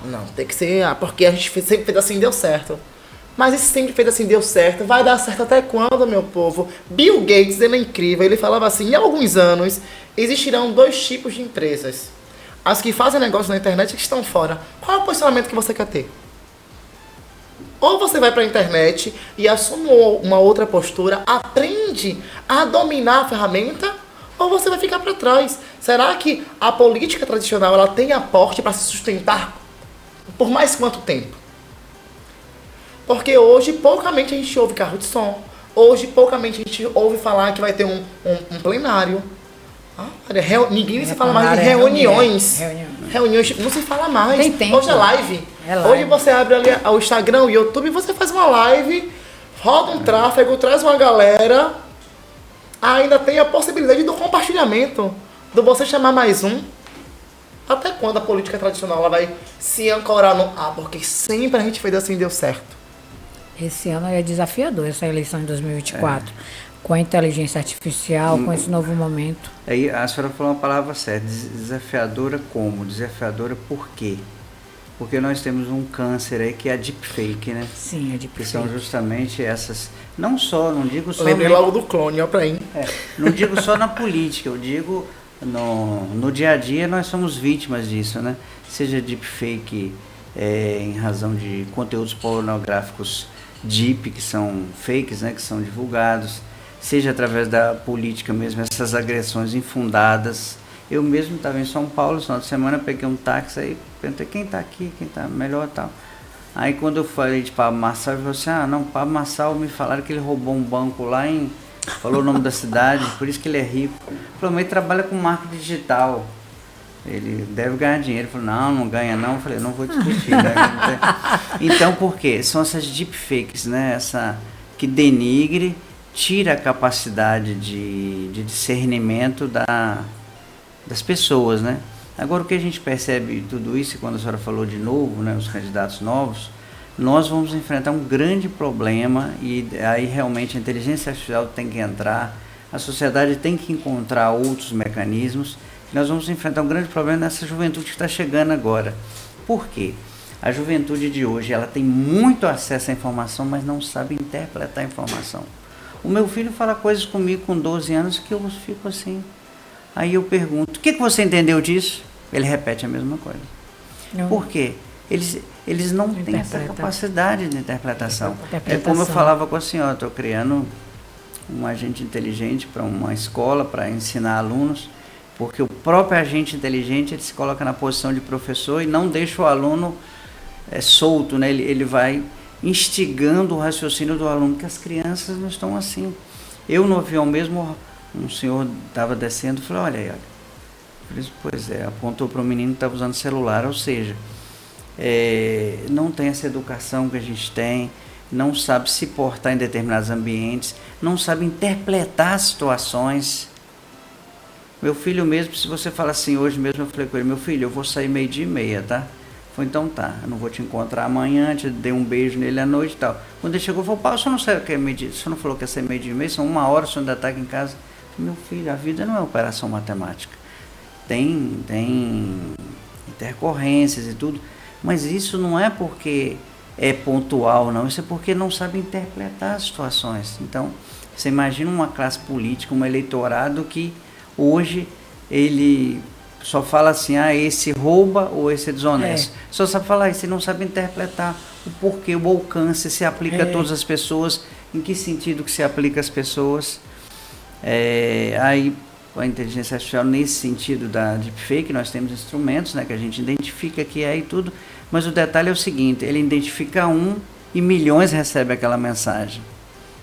não, tem que ser, porque a gente sempre fez assim, deu certo. Mas esse sempre fez assim, deu certo, vai dar certo até quando, meu povo? Bill Gates, ele é incrível, ele falava assim, em alguns anos existirão 2 tipos de empresas. As que fazem negócio na internet e que estão fora. Qual é o posicionamento que você quer ter? Ou você vai para a internet e assume uma outra postura, aprende a dominar a ferramenta, ou você vai ficar para trás. Será que a política tradicional ela tem aporte para se sustentar por mais quanto tempo? Porque hoje poucamente a gente ouve carro de som, hoje poucamente a gente ouve falar que vai ter um plenário. Ninguém se fala mais de reuniões. Reuniões não se fala mais. Tem tempo. Hoje é live. Hoje você abre ali o Instagram, o YouTube, você faz uma live, roda um tráfego, traz uma galera. Ainda tem a possibilidade do compartilhamento, do você chamar mais um. Até quando a política tradicional ela vai se ancorar no porque sempre a gente fez assim e deu certo. Esse ano é desafiador, essa eleição de 2024. Com a inteligência artificial, com esse novo momento. Aí a senhora falou uma palavra certa, desafiadora como? Desafiadora por quê? Porque nós temos um câncer aí que é a deepfake, né? Sim, a deepfake. Que são justamente essas, não digo só... Lembrei logo do clone, ó pra mim. Não digo só na política, eu digo no dia a dia nós somos vítimas disso, né? Seja deepfake em razão de conteúdos pornográficos deep, que são fakes, né? Que são divulgados, seja através da política mesmo, essas agressões infundadas. Eu mesmo estava em São Paulo, no final de semana, peguei um táxi, aí perguntei quem está aqui, quem está melhor e tal. Aí quando eu falei de Pablo Marçal, ele falou assim, Pablo Marçal, me falaram que ele roubou um banco lá falou o nome da cidade, por isso que ele é rico. Ele falou, mas ele trabalha com marketing digital, ele deve ganhar dinheiro. Ele falou, não ganha não. Eu falei, não vou discutir, né? Então por quê? São essas deepfakes, né? Essa que denigre, tira a capacidade de discernimento das pessoas, né? Agora, o que a gente percebe tudo isso, e quando a senhora falou de novo, né, os candidatos novos, nós vamos enfrentar um grande problema, e aí realmente a inteligência artificial tem que entrar, a sociedade tem que encontrar outros mecanismos, e nós vamos enfrentar um grande problema nessa juventude que está chegando agora. Por quê? A juventude de hoje, ela tem muito acesso à informação, mas não sabe interpretar a informação. O meu filho fala coisas comigo com 12 anos que eu fico assim. Aí eu pergunto, o que você entendeu disso? Ele repete a mesma coisa. Por quê? Eles não têm essa capacidade de interpretação. É como eu falava com a senhora, estou criando um agente inteligente para uma escola, para ensinar alunos, porque o próprio agente inteligente ele se coloca na posição de professor e não deixa o aluno solto, né? Ele vai instigando o raciocínio do aluno, que as crianças não estão assim. Eu no avião mesmo, um senhor estava descendo e falou, olha aí, olha. Pois é, apontou para o menino que estava usando celular, ou seja, não tem essa educação que a gente tem, não sabe se portar em determinados ambientes, não sabe interpretar situações. Meu filho mesmo, se você fala assim, hoje mesmo eu falei com ele, meu filho, eu vou sair 12:30, tá? Falei, então tá, eu não vou te encontrar amanhã, te dei um beijo nele à noite e tal. Quando ele chegou, falou, Paulo, você não sabe o que é meio-dia? Você não falou que ia ser 12:30, são 1 hora, você ainda está aqui em casa. Falei, meu filho, a vida não é operação matemática. Tem intercorrências e tudo, mas isso não é porque é pontual, não. Isso é porque não sabe interpretar as situações. Então, você imagina uma classe política, um eleitorado que hoje ele só fala assim, esse rouba ou esse é desonesto. Só sabe falar isso, ele não sabe interpretar o porquê, o alcance, se aplica a todas as pessoas, em que sentido que se aplica às pessoas. Aí a inteligência artificial, nesse sentido da deepfake, nós temos instrumentos, né, que a gente identifica que é e tudo, mas o detalhe é o seguinte, ele identifica um e milhões recebem aquela mensagem.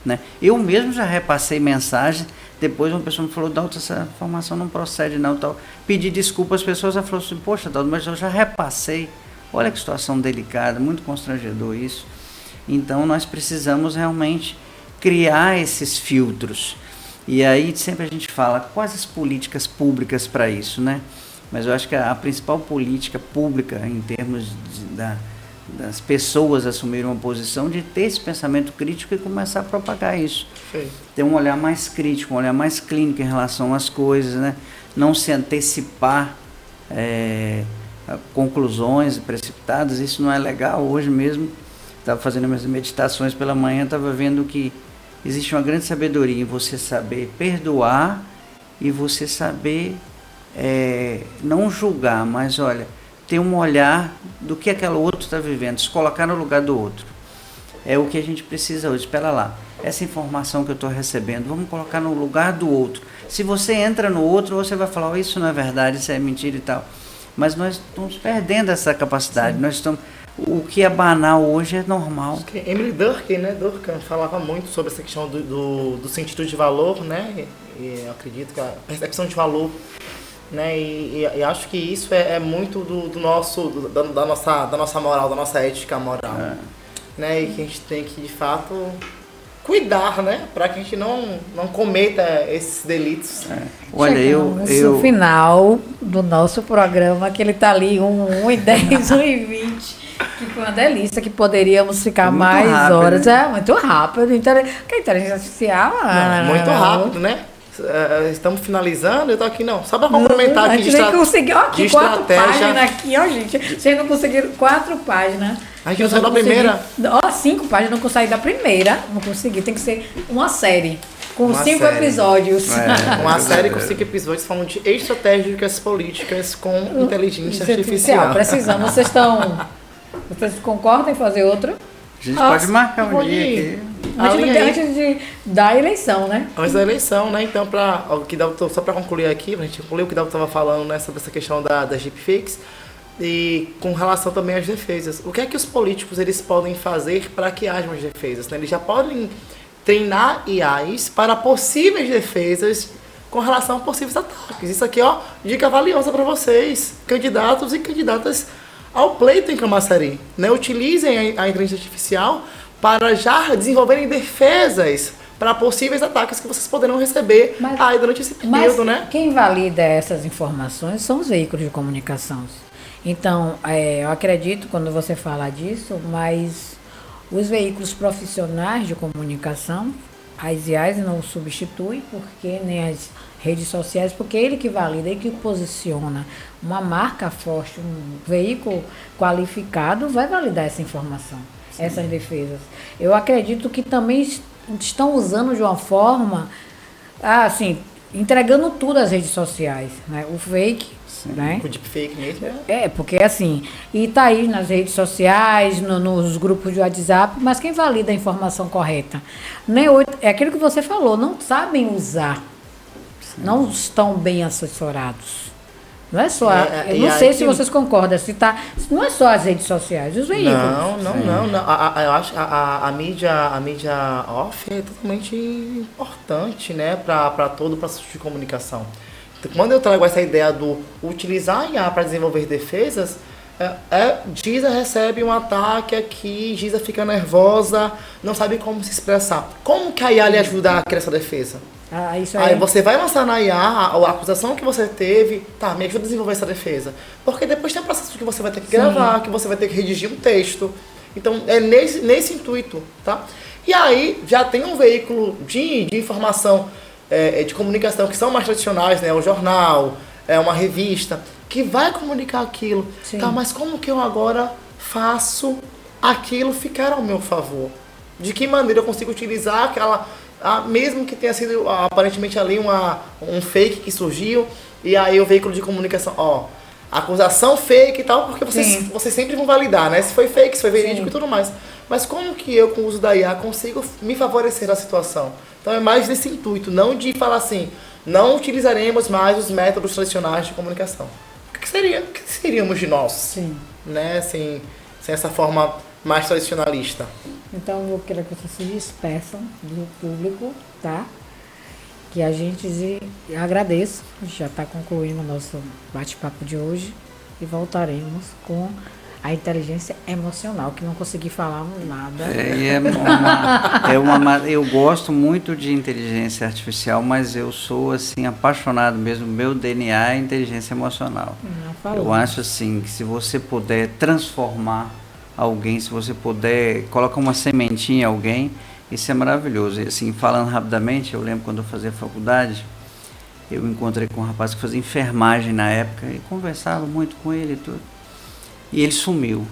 Né? Eu mesmo já repassei mensagem, depois uma pessoa me falou, Dalton, essa informação não procede não, tal. Pedi desculpa às pessoas, ela falou assim, poxa, Dalton, mas eu já repassei, olha que situação delicada, muito constrangedor isso. Então nós precisamos realmente criar esses filtros. E aí sempre a gente fala, quais as políticas públicas para isso, né? Mas eu acho que a principal política pública, em termos das pessoas assumirem uma posição, de ter esse pensamento crítico e começar a propagar isso. Sim. Ter um olhar mais crítico, um olhar mais clínico em relação às coisas, né? Não se antecipar a conclusões precipitadas, isso não é legal. Hoje mesmo, estava fazendo minhas meditações pela manhã, estava vendo que existe uma grande sabedoria em você saber perdoar e você saber não julgar, mas olha, ter um olhar do que aquele outro está vivendo, se colocar no lugar do outro. É o que a gente precisa hoje. Espera lá, essa informação que eu estou recebendo, vamos colocar no lugar do outro. Se você entra no outro, você vai falar, isso não é verdade, isso é mentira e tal. Mas nós estamos perdendo essa capacidade. O que é banal hoje é normal. Emily Durkheim falava muito sobre essa questão do sentido de valor, né? E eu acredito que a percepção de valor, né? E acho que isso é muito da nossa moral, da nossa ética moral, né? E que a gente tem que, de fato, cuidar, né? Para que a gente não cometa esses delitos. Olha, no final do nosso programa, que ele está ali 1:10, 1:20. Que foi uma delícia, que poderíamos ficar mais rápido, horas. né? Muito rápido. Porque a inteligência artificial... muito rápido, né? Estamos finalizando, eu tô aqui só para complementar aqui. A gente nem conseguiu, aqui 4 estratégia. páginas aqui, ó, gente. Vocês não conseguiram 4 páginas. A gente não saiu da primeira? 5 páginas, não consegui da primeira. Não consegui, tem que ser uma série. Com 5 episódios. Uma série com 5 episódios falando de estratégias políticas com inteligência artificial. Precisamos. Vocês concordam em fazer outra? A gente pode marcar um dia aqui. Antes da eleição, né? Antes da eleição, né? Então, só para concluir aqui, pra gente concluir o que o Dalton estava falando, né, sobre essa questão das deepfakes, e com relação também às defesas. O que é que os políticos eles podem fazer para que hajam as defesas? Né? Eles já podem treinar IAs para possíveis defesas com relação a possíveis ataques. Isso aqui, dica valiosa para vocês, candidatos e candidatas ao pleito em Camaçari, né? Utilizem a inteligência artificial para já desenvolverem defesas para possíveis ataques que vocês poderão receber durante esse período, né? Quem valida essas informações são os veículos de comunicação. Então, eu acredito quando você fala disso, mas os veículos profissionais de comunicação, as IAs não substituem, porque nem as redes sociais, porque ele que valida, ele que posiciona uma marca forte, um veículo qualificado vai validar essa informação, essas defesas. Eu acredito que também estão usando de uma forma, entregando tudo às redes sociais, né? O fake, né? O deepfake mesmo. Porque assim, e tá aí nas redes sociais, nos grupos de WhatsApp, mas quem valida a informação correta? É aquilo que você falou, não sabem usar. Não estão bem assessorados. Não é só. Eu não sei se vocês concordam. Não é só as redes sociais, os veículos. Não. Eu acho que a mídia off é totalmente importante, né, para todo o processo de comunicação. Então, quando eu trago essa ideia do utilizar a IA para desenvolver defesas, Giza recebe um ataque aqui, Giza fica nervosa, não sabe como se expressar. Como que a IA lhe ajuda a criar essa defesa? Aí você vai lançar na IA a acusação que você teve, me ajuda a desenvolver essa defesa. Porque depois tem um processo que você vai ter que gravar, que você vai ter que redigir um texto. Então, é nesse intuito, tá? E aí, já tem um veículo de informação, de comunicação, que são mais tradicionais, né? O jornal, uma revista, que vai comunicar aquilo. Tá, mas como que eu agora faço aquilo ficar ao meu favor. De que maneira eu consigo utilizar aquela, mesmo que tenha sido aparentemente ali um fake que surgiu, e aí o veículo de comunicação, acusação fake e tal, porque vocês sempre vão validar, né? Se foi fake, se foi verídico e tudo mais. Mas como que eu, com o uso da IA, consigo me favorecer na situação? Então é mais nesse intuito, não de falar assim, não utilizaremos mais os métodos tradicionais de comunicação. O que seríamos de nós? Sim. Né? Sem essa forma mais tradicionalista. Então eu quero que vocês se despeçam do público, tá? Que a gente agradeço, já está concluindo o nosso bate-papo de hoje e voltaremos com a inteligência emocional, que não consegui falar nada. Eu gosto muito de inteligência artificial, mas eu sou assim apaixonado mesmo, meu DNA é inteligência emocional. Eu acho assim que se você puder transformar alguém, se você puder colocar uma sementinha em alguém, isso é maravilhoso. E, assim, falando rapidamente, eu lembro quando eu fazia faculdade, eu encontrei com um rapaz que fazia enfermagem na época e conversava muito com ele e tudo. E ele sumiu.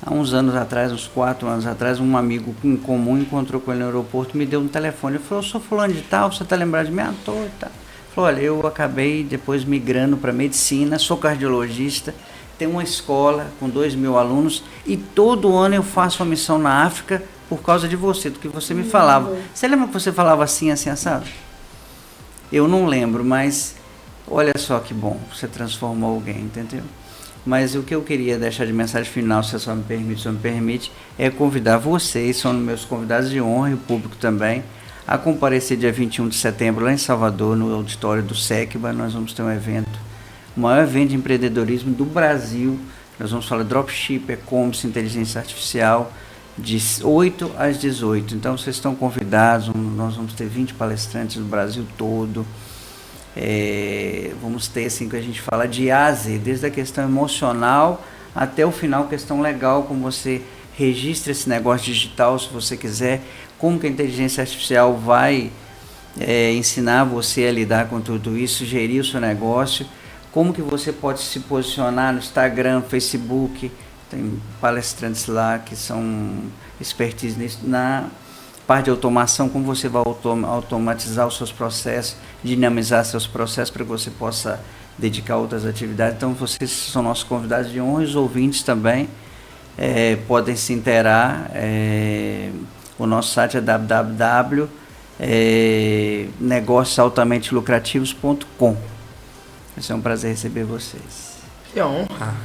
Há uns anos atrás, uns 4 anos atrás, um amigo em comum encontrou com ele no aeroporto, me deu um telefone. Ele falou, eu sou fulano de tal, você está lembrado de mim? Ah, tô, tá. Ele falou, olha, eu acabei depois migrando para medicina, sou cardiologista, tenho uma escola com 2.000 alunos e todo ano eu faço uma missão na África por causa de você, do que você me falava. Você lembra que você falava assim, assim, assado? Eu não lembro, mas olha só que bom, você transformou alguém, entendeu? Mas o que eu queria deixar de mensagem final, se a senhora me permite, é convidar vocês, são meus convidados de honra e o público também, a comparecer dia 21 de setembro lá em Salvador, no auditório do SECBA. Nós vamos ter um evento, o maior evento de empreendedorismo do Brasil. Nós vamos falar dropship, e-commerce, inteligência artificial, de 8 às 18. Então vocês estão convidados, nós vamos ter 20 palestrantes do Brasil todo. Vamos ter assim que a gente fala de A a Z, desde a questão emocional até o final, questão legal, como você registra esse negócio digital, se você quiser, como que a inteligência artificial vai ensinar você a lidar com tudo isso, gerir o seu negócio, como que você pode se posicionar no Instagram, Facebook. Tem palestrantes lá que são expertise nisso, na parte de automação, como você vai automatizar os seus processos, dinamizar seus processos para que você possa dedicar a outras atividades. Então vocês são nossos convidados de honra, e os ouvintes também podem se inteirar. O nosso site é www.negóciosaltamentelucrativos.com. Vai ser um prazer receber vocês. Que honra!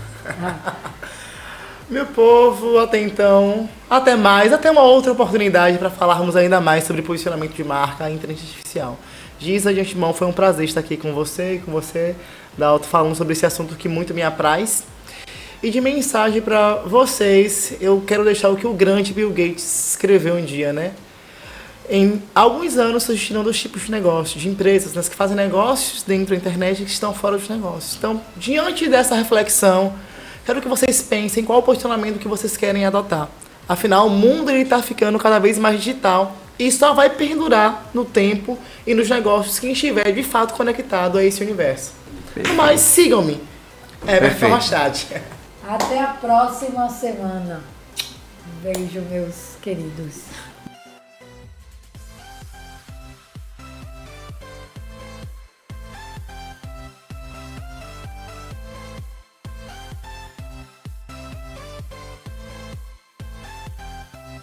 Meu povo, até então, até mais, até uma outra oportunidade para falarmos ainda mais sobre posicionamento de marca e inteligência artificial. Giza, de antemão, foi um prazer estar aqui com você, da Alto, falando sobre esse assunto que muito me apraz. E de mensagem para vocês, eu quero deixar o que o grande Bill Gates escreveu um dia, né? Em alguns anos surgiram dois tipos de negócios, de empresas, né, que fazem negócios dentro da internet e que estão fora dos negócios. Então, diante dessa reflexão, quero que vocês pensem qual o posicionamento que vocês querem adotar. Afinal, o mundo está ficando cada vez mais digital e só vai perdurar no tempo e nos negócios quem estiver de fato conectado a esse universo. Mas sigam-me. Everton Machado. Até a próxima semana. Um beijo, meus queridos.